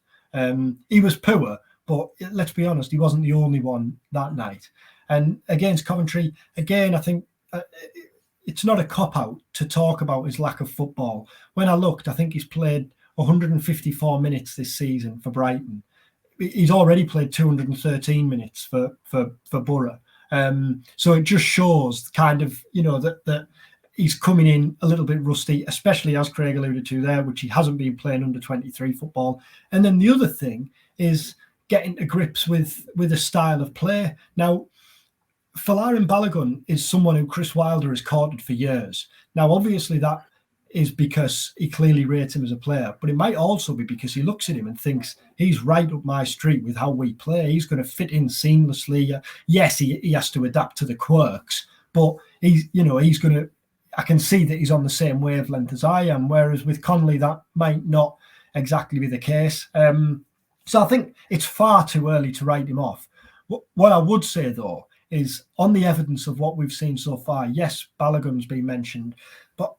He was poor, but let's be honest, he wasn't the only one that night. And against Coventry, again, I think it's not a cop-out to talk about his lack of football. When I looked, I think he's played 154 minutes this season for Brighton. He's already played 213 minutes for Boro. So it just shows kind of, that he's coming in a little bit rusty, especially as Craig alluded to there, which he hasn't been playing under 23 football. And then the other thing is getting to grips with a style of play. Now, Folarin Balogun is someone who Chris Wilder has courted for years. Now, obviously that is because he clearly rates him as a player, but it might also be because he looks at him and thinks he's right up my street with how we play. He's going to fit in seamlessly. Yes, he has to adapt to the quirks, but he's going to, I can see that he's on the same wavelength as I am, whereas with Connolly, that might not exactly be the case. So I think it's far too early to write him off. What I would say, though, is on the evidence of what we've seen so far, yes, Balogun's been mentioned, but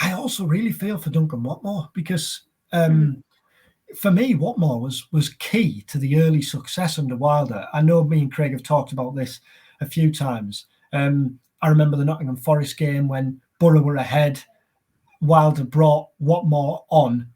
I also really feel for Duncan Watmore, because for me, Watmore was key to the early success under Wilder. I know me and Craig have talked about this a few times. I remember the Nottingham Forest game when Boro were ahead. Wilder brought Watmore on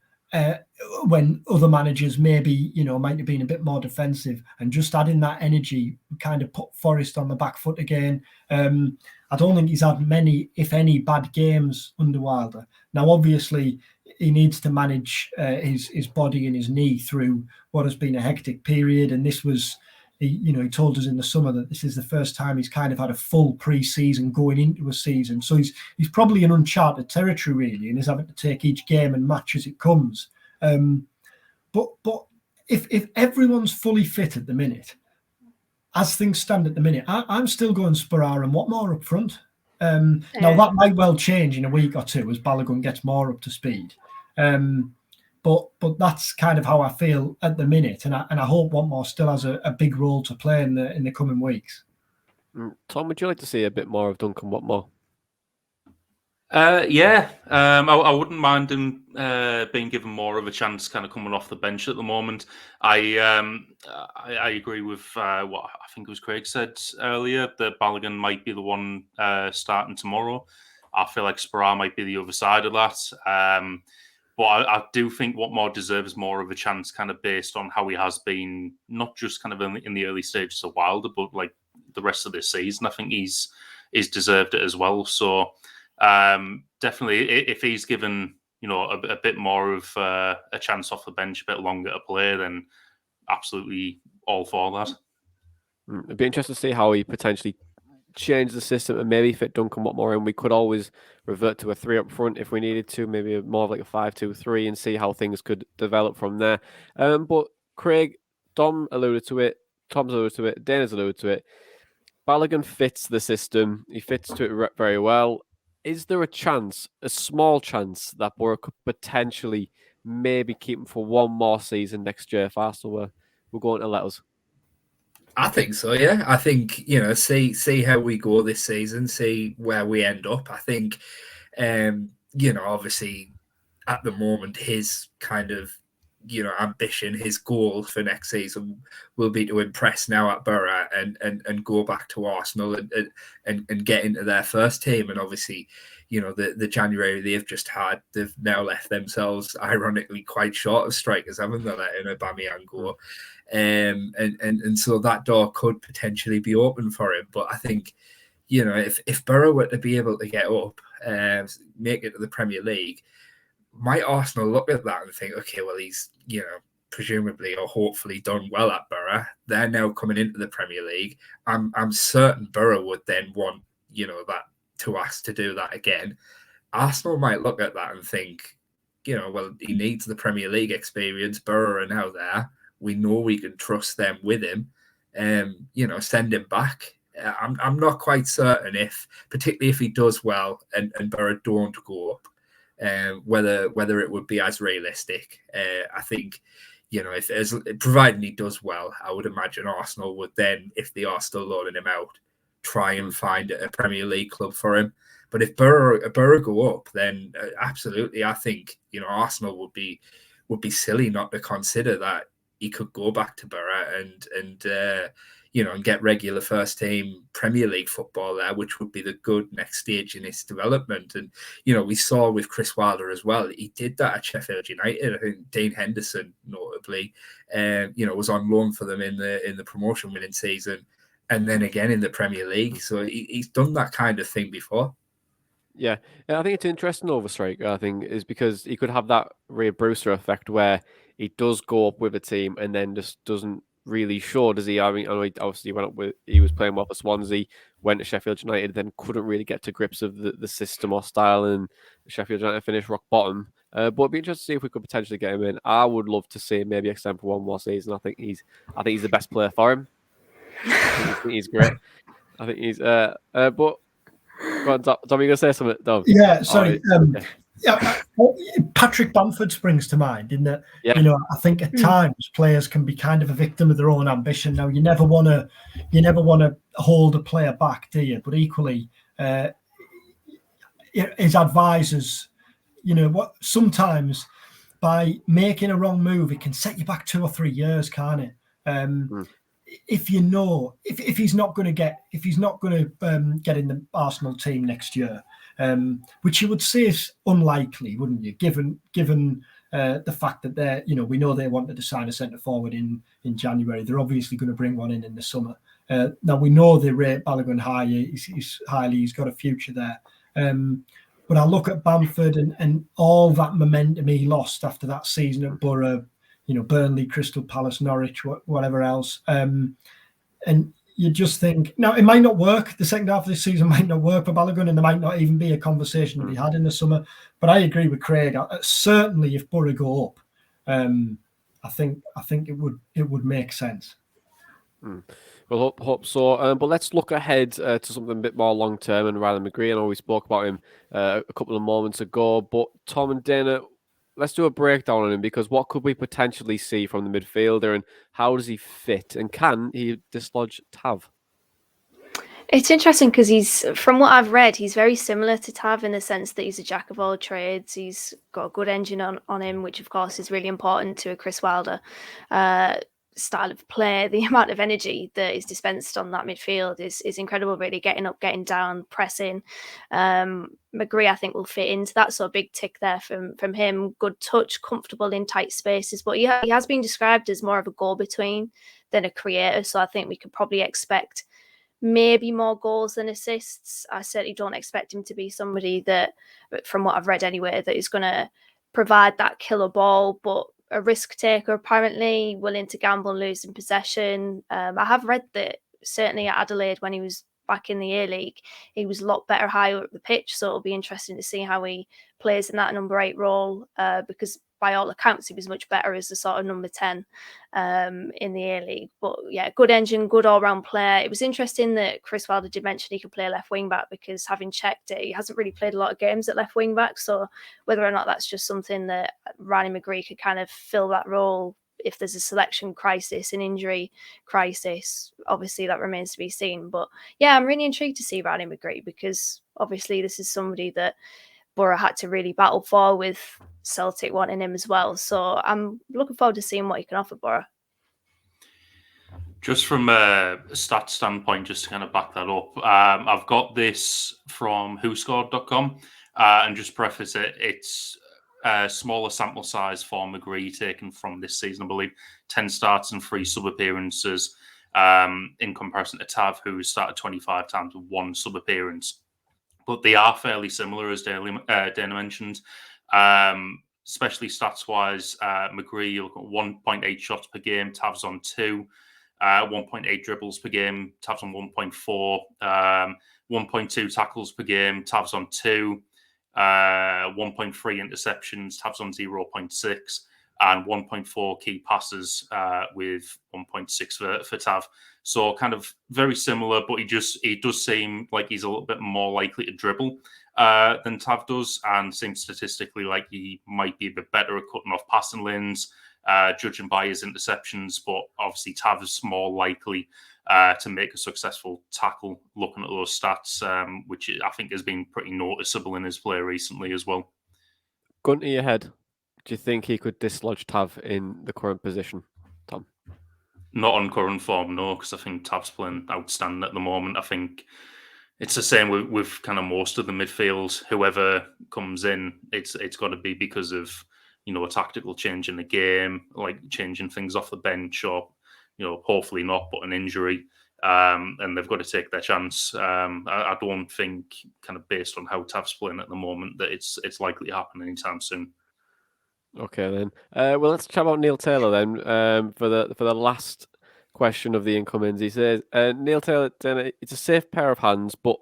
when other managers maybe, might have been a bit more defensive, and just adding that energy kind of put Forest on the back foot again. I don't think he's had many, if any, bad games under Wilder. Now, obviously, he needs to manage his body and his knee through what has been a hectic period. And this was, he told us in the summer that this is the first time he's kind of had a full pre-season going into a season. So he's probably in uncharted territory, really, and is having to take each game and match as it comes. But if everyone's fully fit at the minute, as things stand at the minute, I'm still going Sparrow and Watmore up front. Now, that might well change in a week or two as Balogun gets more up to speed. But that's kind of how I feel at the minute, and I hope Watmore still has a big role to play in the coming weeks. Tom, would you like to see a bit more of Duncan Watmore? I wouldn't mind him being given more of a chance, kind of coming off the bench at the moment. I agree with what I think it was Craig said earlier, that Balogun might be the one starting tomorrow. I feel like Sparrow might be the other side of that. But I do think Watmore deserves more of a chance, kind of based on how he has been, not just kind of in the early stages of Wilder, but like the rest of this season. I think he's deserved it as well. So definitely, if he's given a bit more of a chance off the bench, a bit longer to play, then absolutely all for that. It'd be interesting to see how he potentially changed the system and maybe fit Duncan Watmore in. We could always revert to a 3 up front if we needed to, maybe more of like a 5-2-3, and see how things could develop from there. But Craig, Dom alluded to it, Tom's alluded to it, Dana's alluded to it. Balogun fits the system. He fits to it very well. Is there a chance, a small chance, that Boro could potentially maybe keep him for one more season next year if Arsenal were going to let us? I think so, yeah. I think, see how we go this season, see where we end up. I think, obviously at the moment, his kind of, ambition, his goal for next season will be to impress now at Boro and go back to Arsenal and get into their first team. And obviously, the January they've just had, they've now left themselves ironically quite short of strikers, haven't they? Letting Aubameyang go. And so that door could potentially be open for him. But I think, if Boro were to be able to get up, make it to the Premier League, might Arsenal look at that and think, okay, well, he's, presumably or hopefully done well at Boro. They're now coming into the Premier League. I'm certain Boro would then want, that to ask to do that again. Arsenal might look at that and think, well, he needs the Premier League experience. Boro are now there. We know we can trust them with him. send him back. I'm not quite certain particularly if he does well and Boro don't go up, whether it would be as realistic. I think, providing he does well, I would imagine Arsenal would then, if they are still loaning him out, try and find a Premier League club for him. But if Boro go up, then absolutely, I think Arsenal would be silly not to consider that he could go back to Boro and get regular first team Premier League football there, which would be the good next stage in his development. And we saw with Chris Wilder as well, he did that at Sheffield United. I think Dean Henderson, notably, was on loan for them in the promotion winning season, and then again in the Premier League. So he's done that kind of thing before. Yeah, I think it's interesting overstrike. I think is because he could have that Ray Brewster effect where he does go up with a team and then just doesn't really show, does he? I mean, obviously he was playing well for Swansea, went to Sheffield United, then couldn't really get to grips of the system or style, and Sheffield United finished rock bottom. But it'd be interesting to see if we could potentially get him in. I would love to see him maybe extend for one more season. I think he's the best player for him. I think he's great. I think he's but. Go on, Dom, you going to say something, Dom? Yeah, sorry. Patrick Bamford springs to mind in that, I think at times players can be kind of a victim of their own ambition. Now, you never want to hold a player back, do you? But equally, his advisors, sometimes by making a wrong move, it can set you back 2 or 3 years, can't it? If if he's not going to get in the Arsenal team next year, which you would say is unlikely, wouldn't you? Given the fact that we know they wanted to sign a centre forward in January, they're obviously going to bring one in the summer. Now we know they rate Balogun high. He's got a future there. But I look at Bamford and all that momentum he lost after that season at Boro. Burnley, Crystal Palace, Norwich, whatever else. And you just think, now it might not work. The second half of this season might not work for Balogun, and there might not even be a conversation to be had in the summer. But I agree with Craig. Certainly, if Boro go up, I think it would make sense. Well, hope so. But let's look ahead to something a bit more long term. And Riley McGree, I know we spoke about him a couple of moments ago. But Tom and Dana, let's do a breakdown on him, because what could we potentially see from the midfielder, and how does he fit, and can he dislodge Tav? It's interesting because from what I've read, he's very similar to Tav in the sense that he's a jack of all trades. He's got a good engine on him, which of course is really important to a Chris Wilder style of play. The amount of energy that is dispensed on that midfield is incredible, really. Getting up, getting down, pressing. McGree, I think, will fit into that. So a big tick there from him. Good touch, comfortable in tight spaces. But he has been described as more of a go-between than a creator. So I think we could probably expect maybe more goals than assists. I certainly don't expect him to be somebody that, from what I've read anyway, that is going to provide that killer ball, but a risk taker, apparently, willing to gamble and losing possession. I have read that certainly at Adelaide, when he was back in the A-League, he was a lot better higher up the pitch. So it'll be interesting to see how he plays in that number 8 role, because by all accounts, he was much better as a sort of number 10 in the A-League. But yeah, good engine, good all-round player. It was interesting that Chris Wilder did mention he could play left wing-back, because having checked it, he hasn't really played a lot of games at left wing-back. So whether or not that's just something that Riley McGree could kind of fill that role if there's a selection crisis, an injury crisis, obviously that remains to be seen. But yeah, I'm really intrigued to see Riley McGree, because obviously this is somebody that Boro had to really battle for, with Celtic wanting him as well. So I'm looking forward to seeing what he can offer Boro. Just from a stats standpoint, just to kind of back that up, I've got this from whoscored.com, and just preface it, it's a smaller sample size for McGree taken from this season, I believe, 10 starts and 3 sub-appearances, in comparison to Tav, who started 25 times with 1 sub-appearance. But they are fairly similar, as Dana mentioned, especially stats-wise. McGree, you look at 1.8 shots per game, Tav's on 2, 1.8 dribbles per game, Tav's on 1.4, 1.2 tackles per game, Tav's on 2, 1.3 interceptions, Tav's on 0.6, and 1.4 key passes with 1.6 for Tav. So kind of very similar, but he does seem like he's a little bit more likely to dribble than Tav does, and seems statistically like he might be a bit better at cutting off passing lanes, judging by his interceptions. But obviously Tav is more likely to make a successful tackle, looking at those stats, which I think has been pretty noticeable in his play recently as well. Gun to your head, do you think he could dislodge Tav in the current position, Tom? Not on current form, no, because I think Tav's playing outstanding at the moment. I think it's the same with kind of most of the midfield. Whoever comes in, it's got to be because of, you know, a tactical change in the game, like changing things off the bench, or, you know, hopefully not, but an injury. And they've got to take their chance. I don't think, kind of based on how Tav's playing at the moment, that it's likely to happen anytime soon. Okay, then. Well, let's chat about Neil Taylor then. For the last question of the incomings, he says, Neil Taylor, it's a safe pair of hands, but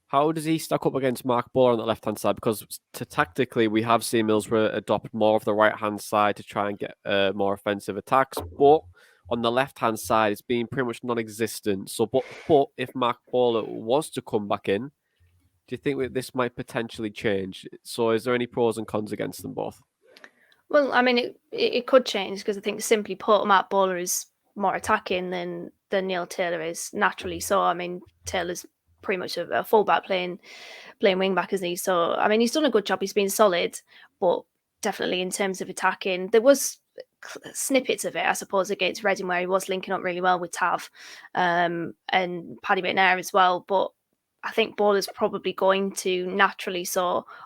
how does he stack up against Mark Boro on the left-hand side? Because tactically, we have seen Middlesbrough adopt more of the right-hand side to try and get more offensive attacks, but on the left-hand side, it's been pretty much non-existent. So, but if Mark Boro was to come back in, do you think this might potentially change? So, is there any pros and cons against them both? Well, I mean, it could change, because I think simply put, Matt Bowler is more attacking than Neil Taylor is naturally. So, I mean, Taylor's pretty much a fullback playing wing back, isn't he? So, I mean, he's done a good job. He's been solid, but definitely in terms of attacking, there was snippets of it, I suppose, against Reading, where he was linking up really well with Tav and Paddy McNair as well. But I think Bowler's probably going to naturally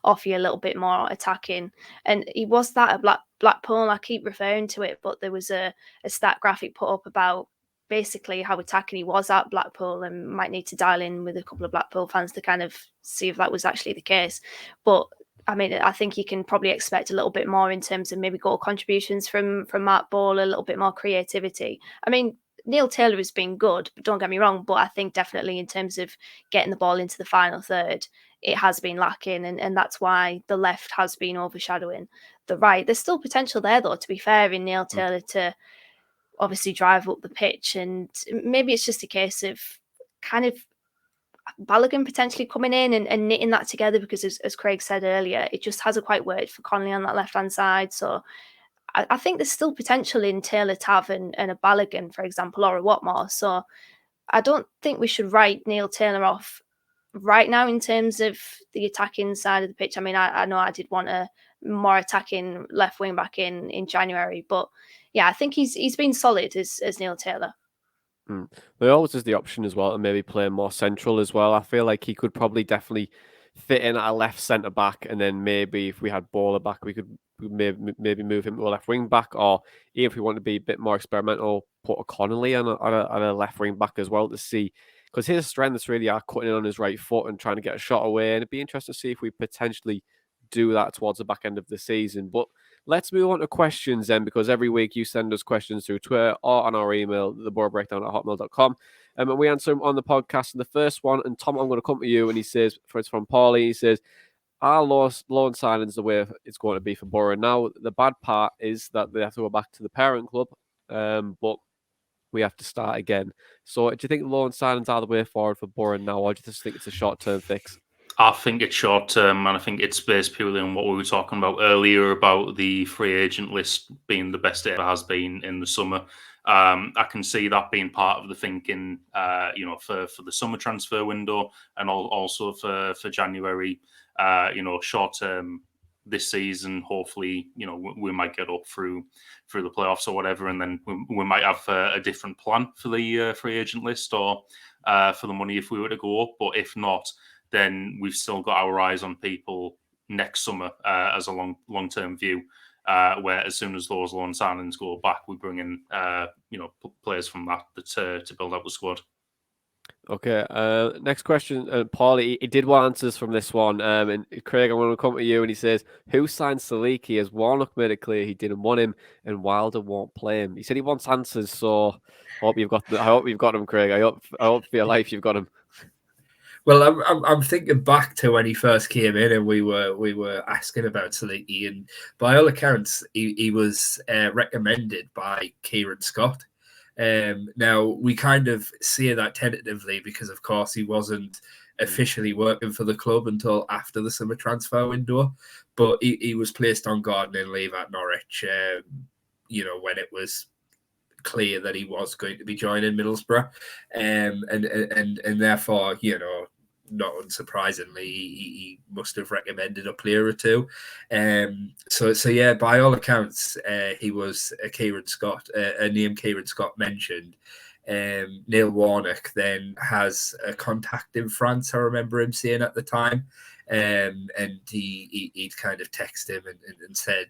offer you a little bit more attacking. And he was that at Blackpool. I keep referring to it, but there was a stat graphic put up about basically how attacking he was at Blackpool, and might need to dial in with a couple of Blackpool fans to kind of see if that was actually the case. But I mean, I think you can probably expect a little bit more in terms of maybe goal contributions from Matt Bowler, a little bit more creativity. I mean, Neil Taylor has been good, but don't get me wrong, but I think definitely in terms of getting the ball into the final third, it has been lacking, and that's why the left has been overshadowing the right. There's still potential there, though, to be fair, in Neil Taylor to obviously drive up the pitch, and maybe it's just a case of kind of Balogun potentially coming in and knitting that together, because as Craig said earlier, it just hasn't quite worked for Connolly on that left-hand side. So I think there's still potential in Taylor, Tav and a Balogun, for example, or a Watmore. So I don't think we should write Neil Taylor off right now in terms of the attacking side of the pitch. I mean, I know I did want a more attacking left wing back in January, but yeah, I think he's been solid as Neil Taylor. There always is the option as well to maybe play more central as well. I feel like he could probably definitely fit in at a left centre back, and then maybe if we had Bowler back, we could maybe move him to a left wing back, or even if we want to be a bit more experimental, put a Connolly on a left wing back as well to see, because his strengths really are cutting in on his right foot and trying to get a shot away, and it'd be interesting to see if we potentially do that towards the back end of the season. But let's move on to questions then, because every week you send us questions through Twitter or on our email, theborobreakdown@hotmail.com, and we answer them on the podcast. And the first one, and Tom, I'm going to come to you, and he says, it's from Paulie, he says, are loan signings the way it's going to be for Boro? Now, the bad part is that they have to go back to the parent club, but we have to start again. So do you think loan signings are the way forward for Boro now, or do you just think it's a short-term fix? I think it's short term, and I think it's based purely on what we were talking about earlier about the free agent list being the best it ever has been in the summer. I can see that being part of the thinking, for the summer transfer window, and also for January. Short term this season. Hopefully, we might get up through the playoffs or whatever, and then we might have a different plan for the free agent list or for the money if we were to go up. But if not, then we've still got our eyes on people next summer as a long-term view, where as soon as those loan signings go back, we bring in players from that to build up the squad. Okay, next question. Paul, he did want answers from this one. And Craig, I want to come to you, and he says, who signed Saliki, as Warnock made it clear he didn't want him and Wilder won't play him? He said he wants answers, so I hope you've got them, Craig. I hope for your life you've got them. Well, I'm thinking back to when he first came in, and we were asking about Saliki, and by all accounts, he was recommended by Kieran Scott. Now we kind of see that tentatively because, of course, he wasn't officially working for the club until after the summer transfer window, but he was placed on gardening leave at Norwich. When it was clear that he was going to be joining Middlesbrough, and therefore, not unsurprisingly, he must have recommended a player or two. So yeah, by all accounts, he was a Kieran Scott, a name Kieran Scott mentioned. Neil Warnock then has a contact in France, I remember him saying at the time, and he'd kind of texted him and said,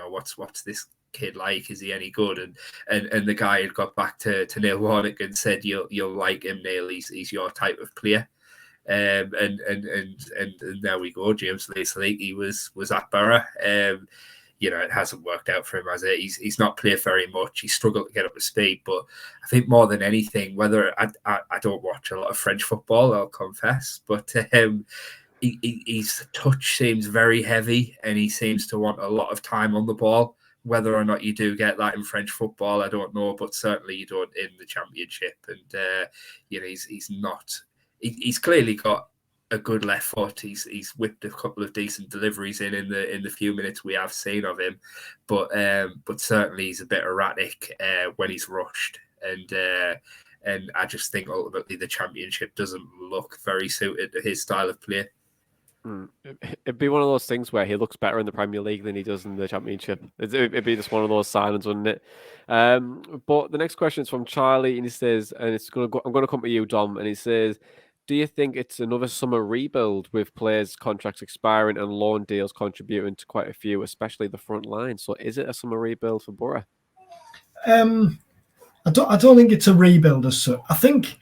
what's this kid like? Is he any good? And the guy had got back to Neil Warnock and said, you'll like him, Neil. He's your type of player. And there we go. James Saliki was at Boro. It hasn't worked out for him, has it? He's not played very much. He struggled to get up to speed. But I think more than anything, whether I don't watch a lot of French football, I'll confess, but his touch seems very heavy, and he seems to want a lot of time on the ball. Whether or not you do get that in French football, I don't know, but certainly you don't in the Championship. And he's not. He's clearly got a good left foot. He's whipped a couple of decent deliveries in the few minutes we have seen of him, but certainly he's a bit erratic when he's rushed, and I just think ultimately the Championship doesn't look very suited to his style of play. It'd be one of those things where he looks better in the Premier League than he does in the Championship. It'd be just one of those signings, wouldn't it? But the next question is from Charlie, and he says, and I'm going to come to you, Dom, and he says, do you think it's another summer rebuild with players' contracts expiring and loan deals contributing to quite a few, especially the front line? So is it a summer rebuild for Boro? I don't think it's a rebuild as such. I think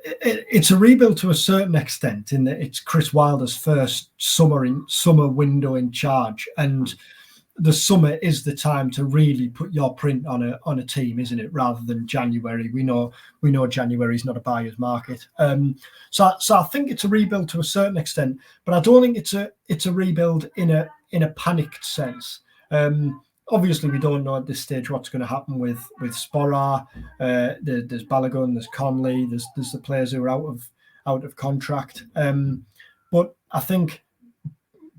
it's a rebuild to a certain extent in that it's Chris Wilder's first summer window in charge, and the summer is the time to really put your print on a team, isn't it? Rather than January. We know January is not a buyer's market. So I think it's a rebuild to a certain extent, but I don't think it's a rebuild in a panicked sense. Obviously, we don't know at this stage what's going to happen with Sporar. There's Balogun, there's Connolly, there's the players who are out of contract. But I think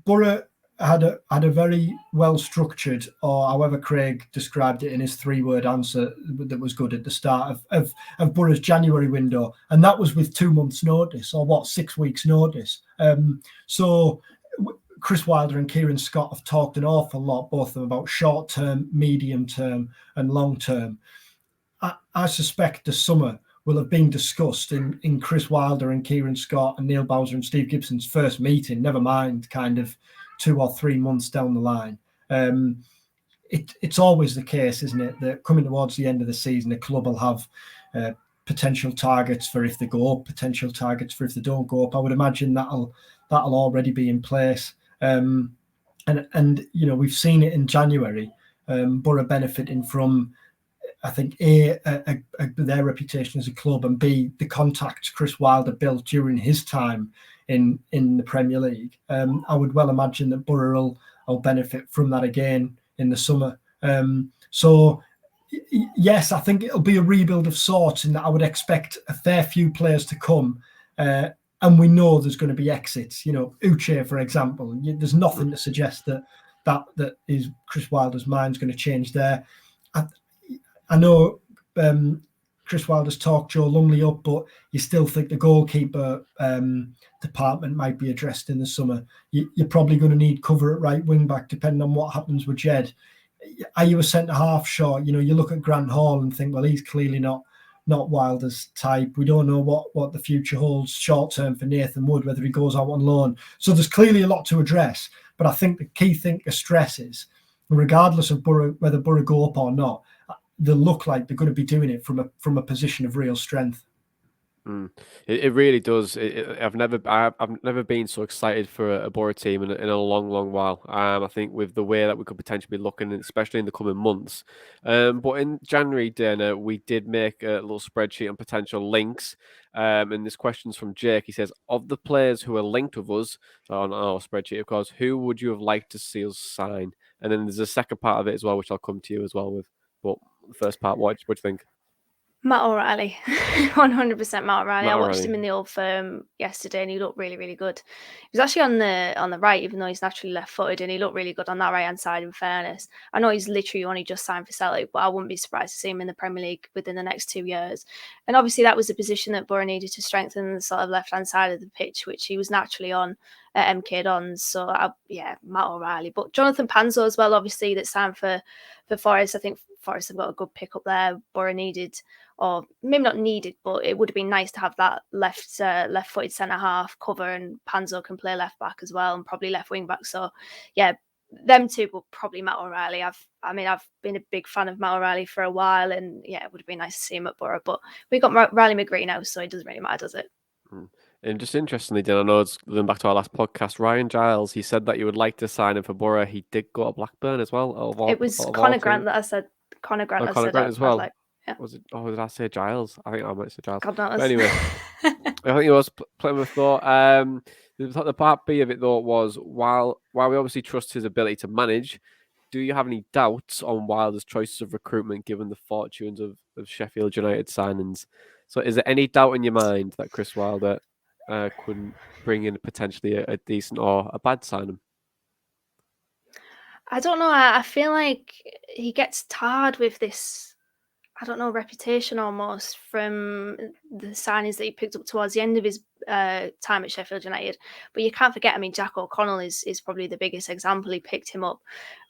Boro had a very well structured, or however Craig described it in his 3-word answer that was good at the start of Boro's January window, and that was with 2 months' notice, or 6 weeks' notice. So Chris Wilder and Kieran Scott have talked an awful lot, both of them, about short-term, medium-term and long-term. I suspect the summer will have been discussed in Chris Wilder and Kieran Scott and Neil Bowser and Steve Gibson's first meeting, never mind kind of 2 or 3 months down the line. It's always the case, isn't it, that coming towards the end of the season, the club will have potential targets for if they go up, potential targets for if they don't go up. I would imagine that'll already be in place. And we've seen it in January. Boro benefiting from, I think, their reputation as a club, and B, the contacts Chris Wilder built during his time in the Premier League. I would well imagine that Boro will benefit from that again in the summer. So yes, I think it'll be a rebuild of sorts, in that I would expect a fair few players to come. And we know there's going to be exits. Uche, for example. There's nothing to suggest that is Chris Wilder's mind's going to change there. I know Chris Wilder's talked Joe Lumley up, but you still think the goalkeeper department might be addressed in the summer. You're probably going to need cover at right wing back, depending on what happens with Jed. Are you a centre half short? You look at Grant Hall and think, well, he's clearly not Wilder's type. We don't know what the future holds short term for Nathan Wood, whether he goes out on loan. So there's clearly a lot to address. But I think the key thing to stress is, regardless of whether Boro go up or not, they look like they're going to be doing it from a position of real strength. It really does. I've never been so excited for a Boro team in a long, long while. I think with the way that we could potentially be looking, especially in the coming months. But in January, Dana, we did make a little spreadsheet on potential links. And this question's from Jake. He says, of the players who are linked with us on our spreadsheet, of course, who would you have liked to see us sign? And then there's a second part of it as well, which I'll come to you as well with. But the first part, what do you think? Matt O'Reilly, 100% Matt O'Reilly. Matt I watched O'Reilly. him in the Old Firm yesterday, and he looked really, really good. He was actually on the right, even though he's naturally left-footed, and he looked really good on that right-hand side. In fairness, I know he's literally only just signed for Celtic, but I wouldn't be surprised to see him in the Premier League within the next 2 years. And obviously, that was a position that Boro needed to strengthen the sort of left-hand side of the pitch, which he was naturally on at MK Dons. So Matt O'Reilly, but Jonathan Panzo as well. Obviously, that signed for Forest. I think Forest have got a good pick up there. Boro needed, or maybe not needed, but it would have been nice to have that left-footed centre half cover, and Panzo can play left back as well, and probably left wing back. So, yeah, them two, but probably Matt O'Reilly. I've been a big fan of Matt O'Reilly for a while, and yeah, it would have been nice to see him at Boro. But we got Riley McGree now, so it doesn't really matter, does it? And just interestingly, Dan, I know it's going back to our last podcast, Ryan Giles, he said that you would like to sign him for Boro. He did go to Blackburn as well. It was Connor Grant that I said. Connor Grant. Oh, Connor Grant as well. Yeah. Was it? Oh, did I say Giles? I think I might say Giles. God knows. But anyway, I think it was Plymouth thought. The part B of it though was while we obviously trust his ability to manage, do you have any doubts on Wilder's choices of recruitment given the fortunes of Sheffield United signings? So, is there any doubt in your mind that Chris Wilder couldn't bring in potentially a decent or a bad signing? I don't know. I feel like he gets tarred with this, I don't know, reputation almost from the signings that he picked up towards the end of his time at Sheffield United. But you can't forget, Jack O'Connell is probably the biggest example. He picked him up.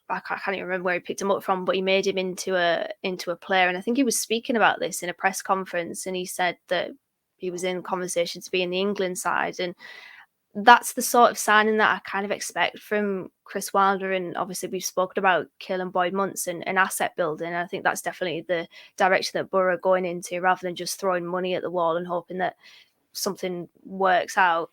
I can't even remember where he picked him up from, but he made him into a player. And I think he was speaking about this in a press conference, and he said that he was in conversation to be in the England side. And that's the sort of signing that I kind of expect from Chris Wilder. And obviously we've spoken about Caelan Boyd-Muntz and asset building. And I think that's definitely the direction that Boro are going into, rather than just throwing money at the wall and hoping that something works out.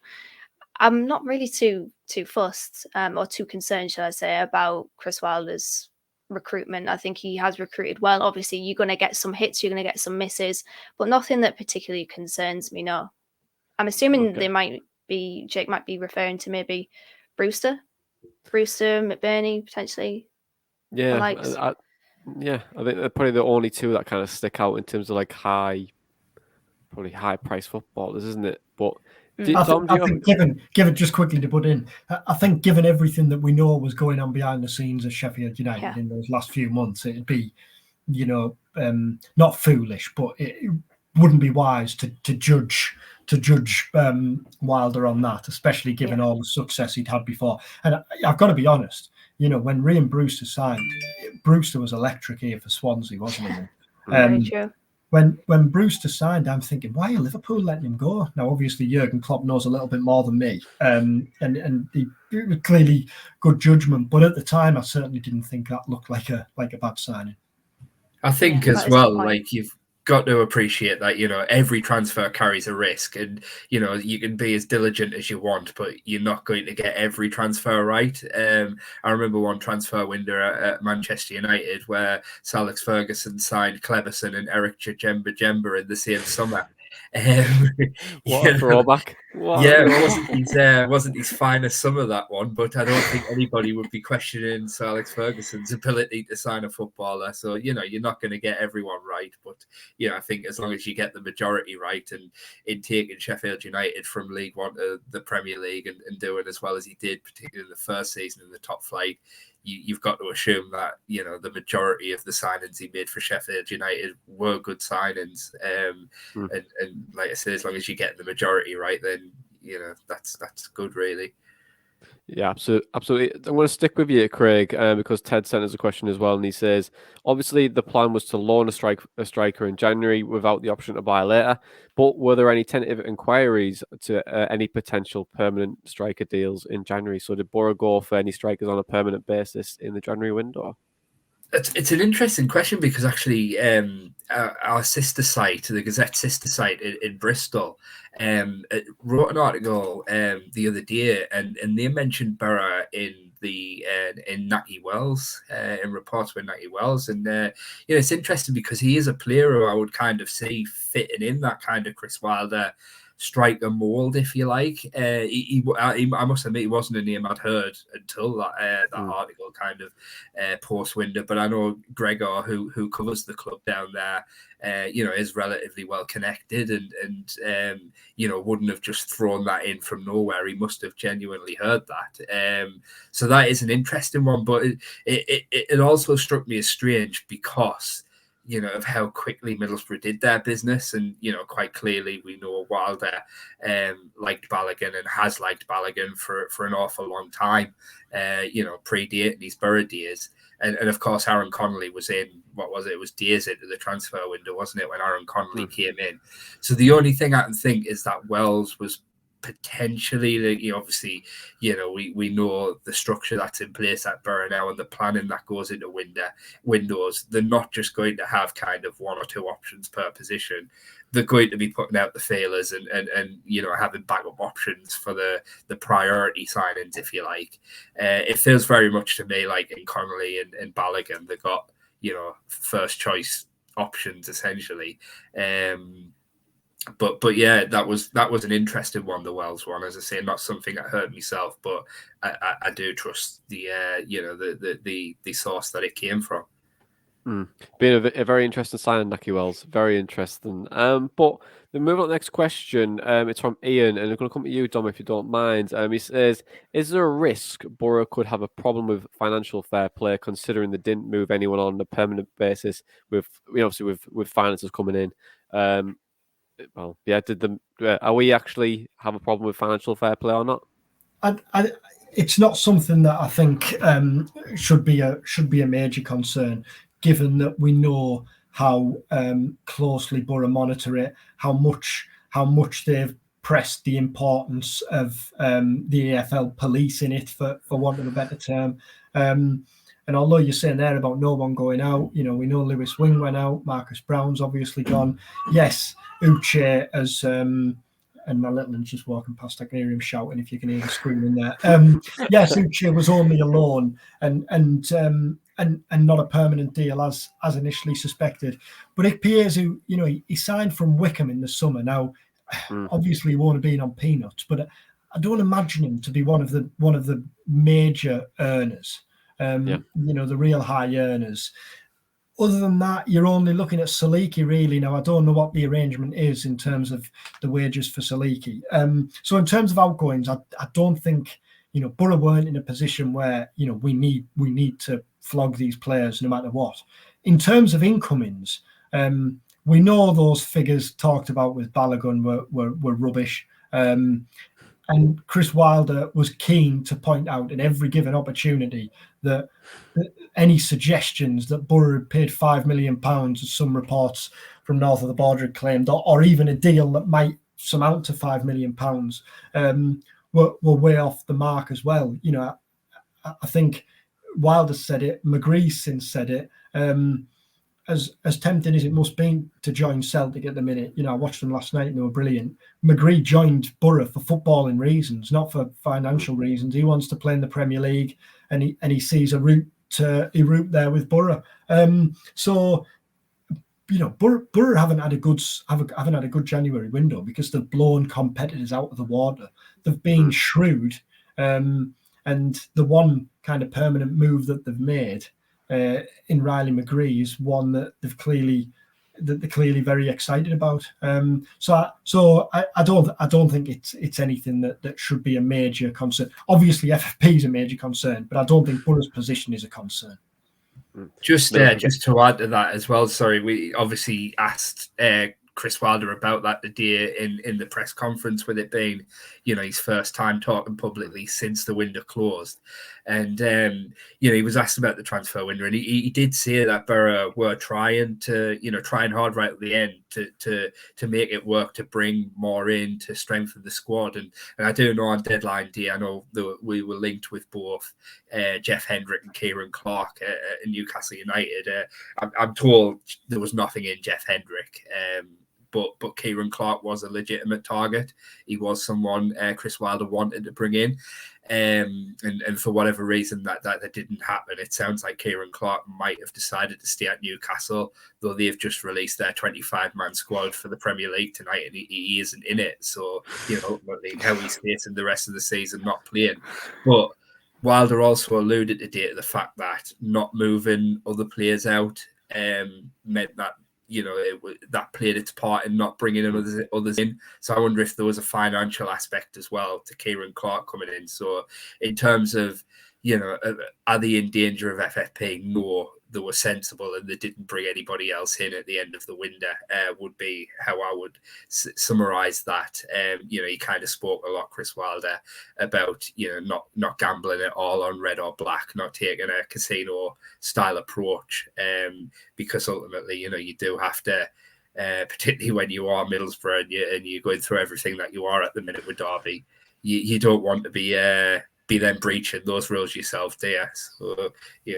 I'm not really too fussed or too concerned, shall I say, about Chris Wilder's recruitment. I think he has recruited well. Obviously, you're going to get some hits, you're going to get some misses, but nothing that particularly concerns me, no. I'm assuming Jake might be referring to maybe Brewster, McBurney, potentially. Yeah, I think they're probably the only two that kind of stick out in terms of like high price footballers, isn't it? But I think given just quickly to put in, I think given everything that we know was going on behind the scenes at Sheffield United in those last few months, it'd be, not foolish, but it wouldn't be wise to judge Wilder on that, especially given all the success he'd had before. And I've got to be honest, when Ryan Brewster signed, Brewster was electric here for Swansea, wasn't he? Very true. When Brewster signed, I'm thinking, why are Liverpool letting him go? Now, obviously, Jurgen Klopp knows a little bit more than me, and he was clearly good judgment. But at the time, I certainly didn't think that looked like a bad signing. I think as well, like you've got to appreciate that, every transfer carries a risk, and, you can be as diligent as you want, but you're not going to get every transfer right. I remember one transfer window at Manchester United where Sir Alex Ferguson signed Cleverson and Eric Jemba in the same summer. What a throwback. It wasn't his finest summer, that one, but I don't think anybody would be questioning Sir Alex Ferguson's ability to sign a footballer. So, you're not going to get everyone right, but I think as long as you get the majority right, and in taking Sheffield United from League One to the Premier League and doing as well as he did, particularly in the first season in the top flight, you've got to assume that the majority of the signings he made for Sheffield United were good signings. And like I said, as long as you get the majority right, then that's good, really. Yeah, absolutely. I'm going to stick with you, Craig, because Ted sent us a question as well, and he says, obviously the plan was to loan a striker in January without the option to buy later, but were there any tentative inquiries to any potential permanent striker deals in January? So did Boro go for any strikers on a permanent basis in the January window? It's an interesting question, because actually our sister site, the Gazette sister site in Bristol, wrote an article the other day, and they mentioned Boro in Natty Wells, in reports with Natty Wells, and it's interesting because he is a player who I would kind of see fitting in that kind of Chris Wilder striker mold, if you like. I must admit, he wasn't a name I'd heard until that article kind of post window. But I know Gregor, who covers the club down there, is relatively well connected, and wouldn't have just thrown that in from nowhere. He must have genuinely heard that. So that is an interesting one, but it also struck me as strange because of how quickly Middlesbrough did their business. And, quite clearly we know Wilder liked Balogun and has liked Balogun for an awful long time, predating his Boro days. And of course, Aaron Connolly was in, it was days into the transfer window, wasn't it, when Aaron Connolly came in. So the only thing I can think is that Wells was potentially, obviously, we know the structure that's in place at Boro now and the planning that goes into windows. They're not just going to have kind of one or two options per position. They're going to be putting out the failers and having backup options for the priority signings, if you like. It feels very much to me like in Connolly and Balogun, they got first choice options essentially. But yeah, that was an interesting one, the Wells one. As I say, not something I heard myself, but I do trust the source that it came from. Being a very interesting signing, Naki Wells. Very interesting. But then moving on to the next question. It's from Ian, and I'm going to come to you, Dom, if you don't mind. He says, "Is there a risk Boro could have a problem with financial fair play, considering they didn't move anyone on a permanent basis with obviously with finances coming in?" Are we actually have a problem with financial fair play or not? It's not something that I think should be a major concern, given that we know how closely Boro monitor it, how much they've pressed the importance of the AFL police in it, for want of a better term. And although you're saying there about no one going out, we know Lewis Wing went out, Marcus Brown's obviously gone. Yes, Uche as and my little one's just walking past. I can hear him shouting if you can hear the screaming there. Yes, Uche was only a loan and not a permanent deal as initially suspected. But it appears he signed from Wickham in the summer. Now, obviously, he won't have been on peanuts, but I don't imagine him to be one of the major earners. The real high earners. Other than that, you're only looking at Saliki, really. Now, I don't know what the arrangement is in terms of the wages for Saliki. So in terms of outgoings, I don't think, Boro weren't in a position where, we need to flog these players no matter what. In terms of incomings, we know those figures talked about with Balogun were rubbish. And Chris Wilder was keen to point out in every given opportunity that any suggestions that Boro had paid £5 million, as some reports from north of the border had claimed, or even a deal that might amount to £5 million, were way off the mark as well. I think Wilder said it, McGree since said it. As tempting as it must be to join Celtic at the minute, I watched them last night and they were brilliant. McGree joined Boro for footballing reasons, not for financial reasons. He wants to play in the Premier League, and he sees a route there with Boro. Boro haven't had a good January window because they've blown competitors out of the water. They've been shrewd, and the one kind of permanent move that they've made in Riley McGree is one that they're clearly very excited about. So I don't think it's anything that should be a major concern. Obviously, FFP is a major concern, but I don't think Boro's position is a concern. Just to add to that as well. Sorry, we obviously asked Chris Wilder about that the day in the press conference, with it being, his first time talking publicly since the window closed. And, he was asked about the transfer window, and he did say that Boro were trying hard right at the end to make it work, to bring more in, to strengthen the squad. And I do know on deadline day, I know that we were linked with both Jeff Hendrick and Kieran Clark at Newcastle United. I'm told there was nothing in Jeff Hendrick. But Kieran Clark was a legitimate target. He was someone Chris Wilder wanted to bring in. And for whatever reason that didn't happen. It sounds like Kieran Clark might have decided to stay at Newcastle, though they've just released their 25-man squad for the Premier League tonight, and he isn't in it. So, ultimately, how he's facing the rest of the season not playing. But Wilder also alluded today to the fact that not moving other players out meant that that played its part in not bringing in others in. So I wonder if there was a financial aspect as well to Kieran Clark coming in. So in terms of, are they in danger of FFP? No, they were sensible and they didn't bring anybody else in at the end of the window, would be how I would summarise that. He kind of spoke a lot, Chris Wilder, about, not gambling at all on red or black, not taking a casino-style approach, because ultimately, you do have to, particularly when you are Middlesbrough and you're going through everything that you are at the minute with Derby, you don't want to be then breaching those rules yourself there. So,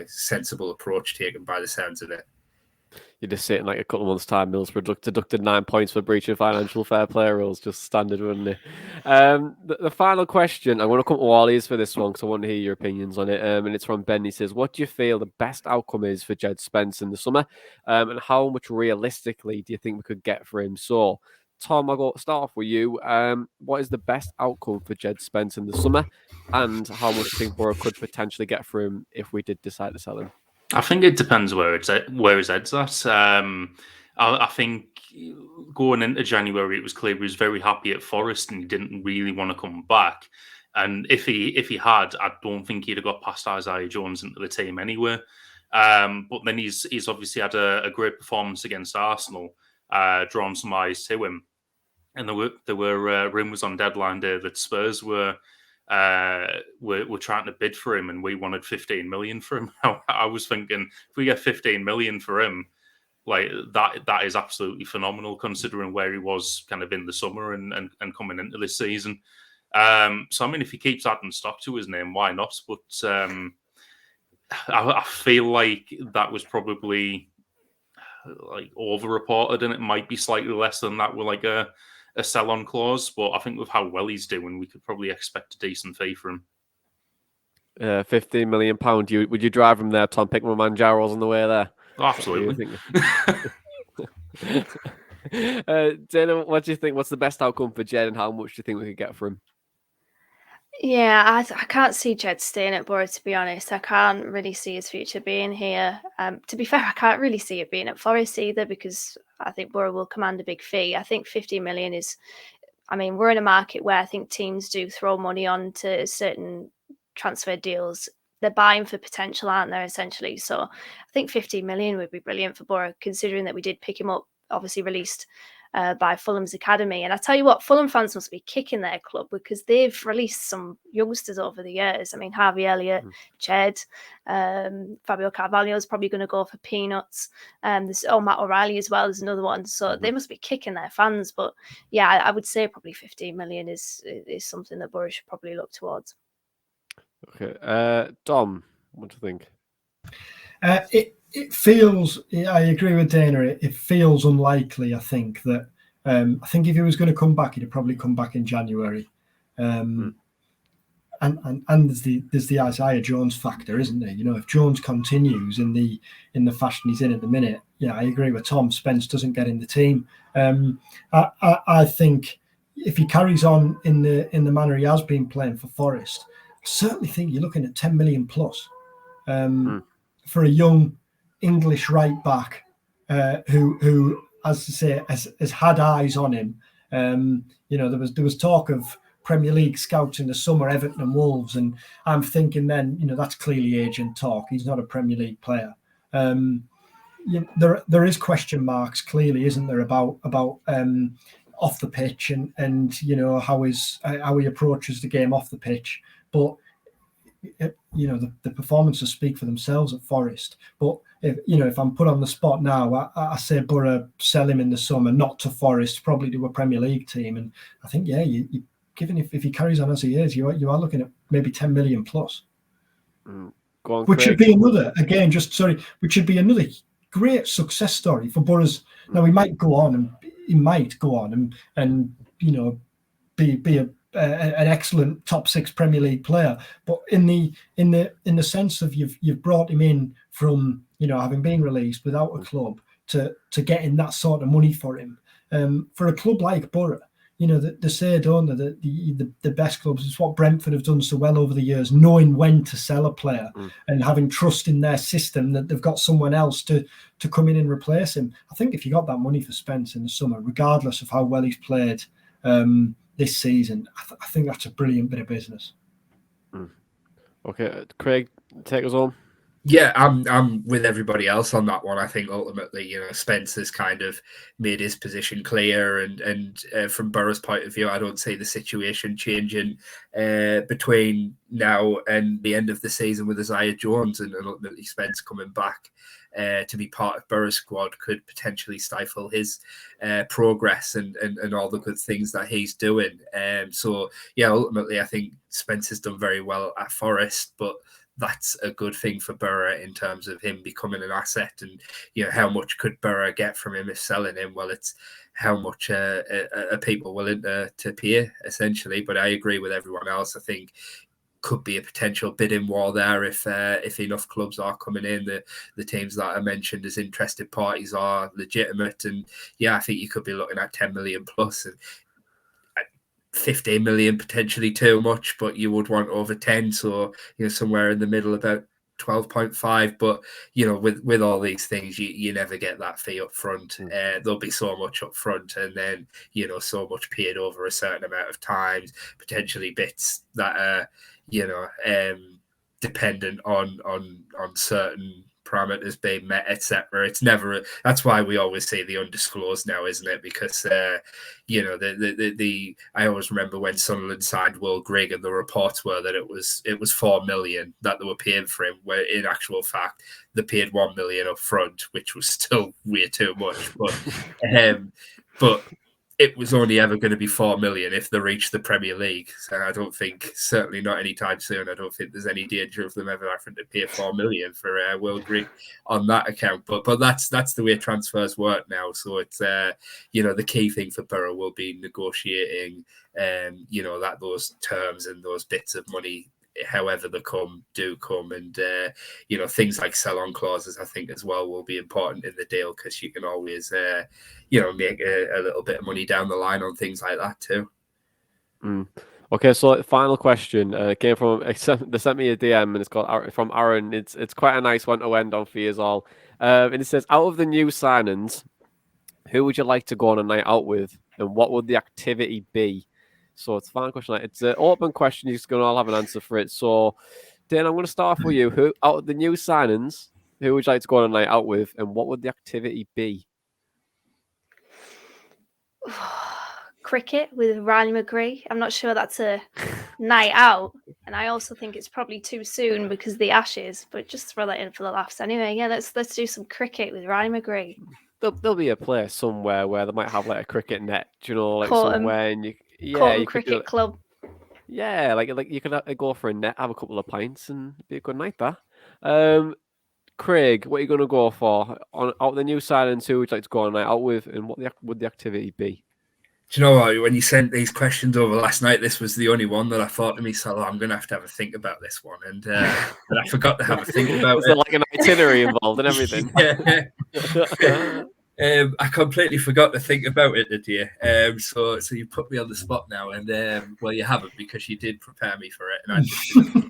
sensible approach taken by the sounds of it. You're just sitting like a couple of months' time, Middlesbrough deducted 9 points for breaching financial fair play rules. Just standard, wouldn't it? The final question, I'm going to come to Wally's for this one because I want to hear your opinions on it. And it's from Ben. He says, what do you feel the best outcome is for Jed Spence in the summer? And how much realistically do you think we could get for him? So, Tom, I'll start off with you. What is the best outcome for Jed Spence in the summer? And how much do you think Boro could potentially get for him if we did decide to sell him? I think it depends where his head's at. I think going into January, it was clear he was very happy at Forest and he didn't really want to come back. And if he had, I don't think he'd have got past Isaiah Jones into the team anyway. But then he's obviously had a great performance against Arsenal, drawn some eyes to him. And there were rumours on deadline day that Spurs were trying to bid for him, and we wanted 15 million for him. I was thinking, if we get 15 million for him, like that is absolutely phenomenal considering where he was kind of in the summer and coming into this season. So I mean, if he keeps adding stock to his name, why not? But I feel like that was probably like over-reported, and it might be slightly less than that with like a sell-on clause. But I think with how well he's doing, we could probably expect a decent fee for him. £15 million. Would you drive him there, Tom? Pick my Manjaros on the way there. Oh, absolutely. Dana, what do you think? What's the best outcome for Jed, and how much do you think we could get for him? Yeah, I can't see Jed staying at Boro, to be honest. I can't really see his future being here. To be fair, I can't really see it being at Forest either, because I think Boro will command a big fee. I think 50 million is, I mean, we're in a market where I think teams do throw money on to certain transfer deals. They're buying for potential, aren't they, essentially? So I think 50 million would be brilliant for Boro, considering that we did pick him up, obviously released by Fulham's academy. And I tell you what, Fulham fans must be kicking their club, because they've released some youngsters over the years. I mean, Harvey Elliott, Jed, Fabio Carvalho is probably going to go for peanuts. There's Matt O'Reilly as well. There's another one. So they must be kicking their fans. But yeah, I would say probably 15 million is something that Boro should probably look towards. Okay, Dom, what do you think? It feels, I agree with Dana, it feels unlikely, I think, that I think if he was going to come back, he'd probably come back in January. And there's the Isaiah Jones factor, isn't there? You know, if Jones continues in the fashion he's in at the minute, yeah, I agree with Tom. Spence doesn't get in the team. I think if he carries on in the manner he has been playing for Forest, I certainly think you're looking at 10 million plus for a young English right back who, as I say, has had eyes on him. You know, there was talk of Premier League scouts in the summer, Everton and Wolves, and I'm thinking then, you know, that's clearly agent talk. He's not a Premier League player. There is question marks, clearly, isn't there, about off the pitch and how he approaches the game off the pitch. But the performances speak for themselves at Forest. But if I'm put on the spot now, I say Boro sell him in the summer, not to Forest, probably to a Premier League team. And I think you given if he carries on as he is, you are looking at maybe 10 million plus. Go on, which Craig. should be another which should be another great success story for Boro's. Now he might go on and be an excellent top 6 Premier League player, but in the sense of you've brought him in from having been released without a club to getting that sort of money for him, for a club like Boro. They say, don't they, that the best clubs, it's what Brentford have done so well over the years, knowing when to sell a player and having trust in their system that they've got someone else to come in and replace him. I think if you got that money for Spence in the summer, regardless of how well he's played this season, I think that's a brilliant bit of business. Okay, Craig, take us home. Yeah, I'm with everybody else on that one. I think ultimately, Spence has kind of made his position clear, and from Boro's point of view, I don't see the situation changing between now and the end of the season with Isaiah Jones, and ultimately Spence coming back to be part of Boro's squad could potentially stifle his progress and all the good things that he's doing. So yeah, ultimately, I think Spence has done very well at Forest, but that's a good thing for Boro in terms of him becoming an asset. And how much could Boro get from him if selling him? Well, it's how much are people willing to pay, essentially. But I agree with everyone else. I think could be a potential bidding war there if enough clubs are coming in. The teams that I mentioned as interested parties are legitimate, and yeah, I think you could be looking at 10 million plus. And 15 million potentially too much, but you would want over 10, so somewhere in the middle, about 12.5. But with all these things, you never get that fee up front. There'll be so much up front, and then so much paid over a certain amount of times, potentially bits that are dependent on certain parameters being met, etc. It's never. That's why we always say the undisclosed now, isn't it? Because I always remember when Sunderland signed Will Grigg, and the reports were that it was 4 million that they were paying for him, where in actual fact they paid 1 million up front, which was still way too much. But it was only ever going to be 4 million if they reached the Premier League. So I don't think, certainly not anytime soon, I don't think there's any danger of them ever having to pay 4 million for Will Grigg on that account. But that's the way transfers work now. So it's the key thing for Boro will be negotiating that those terms and those bits of money, however they do come, and things like sell-on clauses, I think as well, will be important in the deal, because you can always make a little bit of money down the line on things like that too. Okay, so final question came from, they sent me a DM, and it's got from Aaron. It's quite a nice one to end on for you all, and it says, out of the new signings, who would you like to go on a night out with, and what would the activity be? So it's a final question. It's an open question. You're just going to all have an answer for it. So, Dan, I'm going to start off with you. Who, out of the new signings, who would you like to go on a night out with, and what would the activity be? Cricket with Riley McGree. I'm not sure that's a night out, and I also think it's probably too soon because of the Ashes. But just throw that in for the laughs anyway. Yeah, let's do some cricket with Riley McGree. There'll be a place somewhere where they might have like a cricket net, like Courtham. Somewhere, and you Cricket Club. Yeah, like you could go for a net, have a couple of pints, and it'd be a good night there. Craig, what are you going to go for out the new signings? Who would you like to go on a night out with, and what would the activity be? Do you know what? When you sent these questions over last night, this was the only one that I thought to myself, I'm going to have a think about this one, and I forgot to have a think about it. Is there like an itinerary involved and everything? Yeah. I completely forgot to think about it today. So you put me on the spot now, and well, you haven't, because you did prepare me for it, and I just didn't.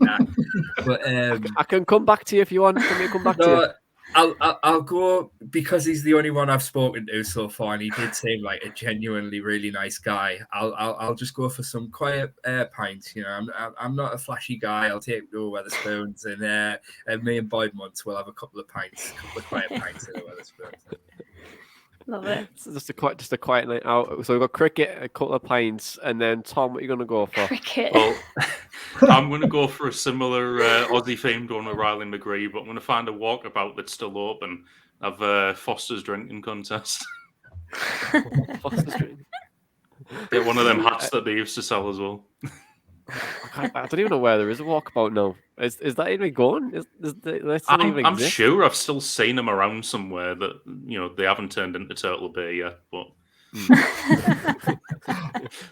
But I can come back to you if you want. Can we come back to you? I'll go, because he's the only one I've spoken to so far, and he did seem like a genuinely really nice guy. I'll just go for some quiet pints. I'm not a flashy guy. I'll take no Wetherspoons, and me and Boyd Muntz will have a couple of quiet pints in the Wetherspoons. Love it. It's just a quiet night out. So we've got cricket, a couple of pints, and then Tom, what are you going to go for? Cricket. Well, I'm going to go for a similar Aussie-themed one with Riley McGree, but I'm going to find a walkabout that's still open. Have Foster's drinking contest. Foster's drink. Get one of them hats that they used to sell as well. I don't even know where there is a walkabout now. Is that even going? Is that still even I'm exist? sure I've still seen them around somewhere that they haven't turned into Turtle Bay yet. But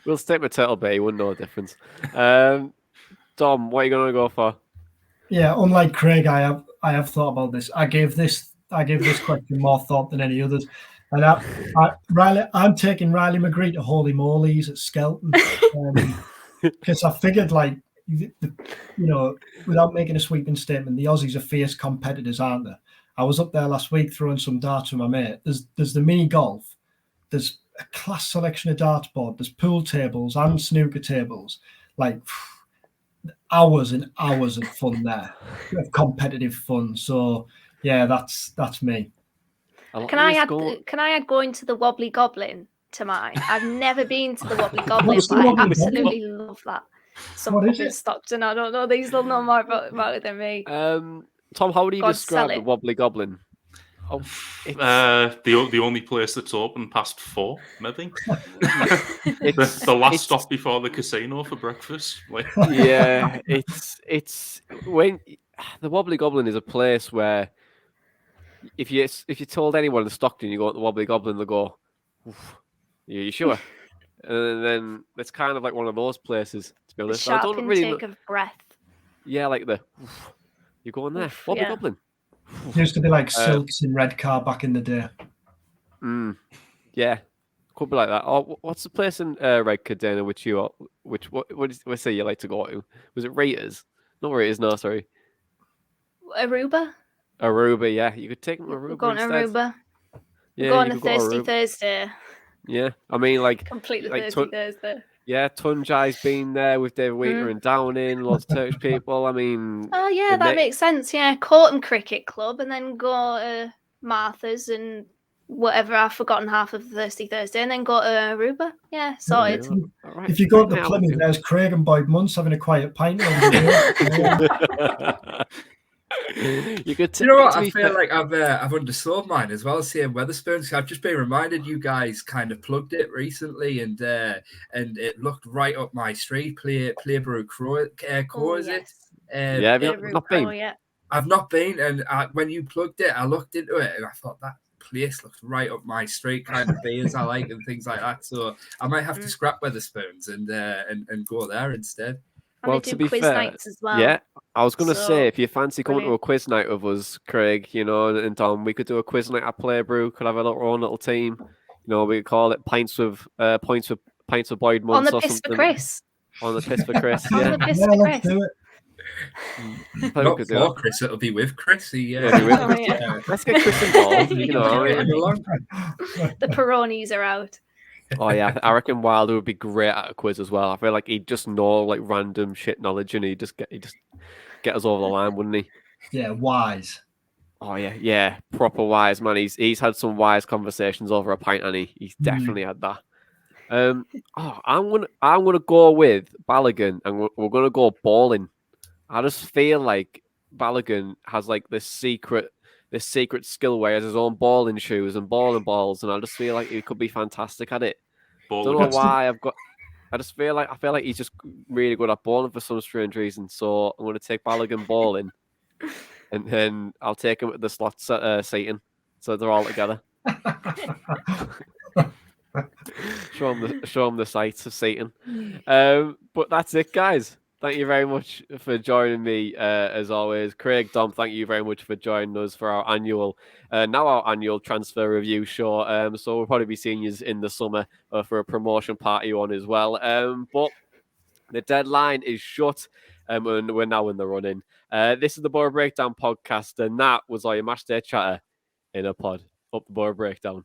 We'll stick with Turtle Bay. You wouldn't know the difference. Dom, what are you going to go for? Yeah, unlike Craig, I have thought about this. I gave this question more thought than any others. And I'm taking Riley McGree to Holy Molly's at Skelton. Because I figured, without making a sweeping statement, the Aussies are fierce competitors, aren't they? I was up there last week throwing some darts with my mate. There's the mini golf. There's a class selection of dartboard. There's pool tables and snooker tables. Hours and hours of fun there, of competitive fun. So yeah, that's me. Can I add going to the Wobbly Goblin to mine? I've never been to the Wobbly Goblin, but I absolutely love that. Some pub in Stockton. I don't know. These will know more about it than me. Tom, how would you describe the Wobbly Goblin? Oh, the only place that's open past 4, maybe. It's the last stop before the casino for breakfast. Yeah, it's when the Wobbly Goblin is a place where if you told anyone in Stockton you go to the Wobbly Goblin, they'll go, you sure? And then it's kind of like one of those places, to be honest. Sharp intake of breath. Yeah, like you're going there. Wobbly Goblin. It used to be like Silks in Redcar back in the day. Yeah, could be like that. Oh, what's the place in Redcar, Dana, what say you like to go to? Was it Raiders? Not Raiders, no, sorry. Aruba, yeah. You could take them to Aruba. We're going to instead. Aruba. Yeah, we're going to Thirsty Thursday. Yeah, I mean, completely Thirsty Thursday. Yeah, Tunjai's been there with David Wheater and Downing, lots of Turkish people. I mean, oh yeah, that makes sense. Yeah, Corton Cricket Club, and then go to Martha's and whatever. I've forgotten half of Thirsty Thursday, and then go to Aruba. Yeah, sorted. Right. If you go to the Plymouth, there's Craig and Boyd Munce having a quiet pint. You could. You know what? I feel like I've undersold mine as well. Seeing Wetherspoons, I've just been reminded you guys kind of plugged it recently, and it looked right up my street. Boro Core, is it? Yeah, I've not been. Yeah. I've not been, and when you plugged it, I looked into it, and I thought that place looks right up my street, kind of beers I like and things like that. So I might have to scrap Wetherspoons and go there instead. Well, to be fair, nights as well. Yeah, I was going to say, if you fancy coming to a quiz night with us, Craig, and Tom, we could do a quiz night at Playbrew. Could have our own little team. We could call it Pints with Boyd Munce on the or piss something. For Chris. On the piss for Chris. On yeah. the piss for Chris. Do it. Not for Chris, it'll be with Chris. Let's get Chris involved. The Peronis are out. Oh yeah, I reckon Wilder would be great at a quiz as well. I feel like he'd just know like random shit knowledge, and he'd just get us over the line, wouldn't he? Yeah, wise. Oh yeah, proper wise man. He's had some wise conversations over a pint, and he's definitely had that. I'm gonna go with Balogun, and we're gonna go bowling. I just feel like Balogun has like this secret skill where he has his own bowling shoes and bowling balls, and I just feel like he could be fantastic at it. Don't know why I feel like he's just really good at bowling for some strange reason. So I'm going to take Balogun bowling, and then I'll take him at the slot seating, so they're all together. show him the sights of Satan. But that's it, guys. Thank you very much for joining me, as always. Craig, Dom, thank you very much for joining us for our annual transfer review show. So we'll probably be seeing you in the summer for a promotion party one as well. But the deadline is shut, and we're now in the running. This is the Boro Breakdown podcast, and that was all your match day chatter in a pod. Up the Boro Breakdown.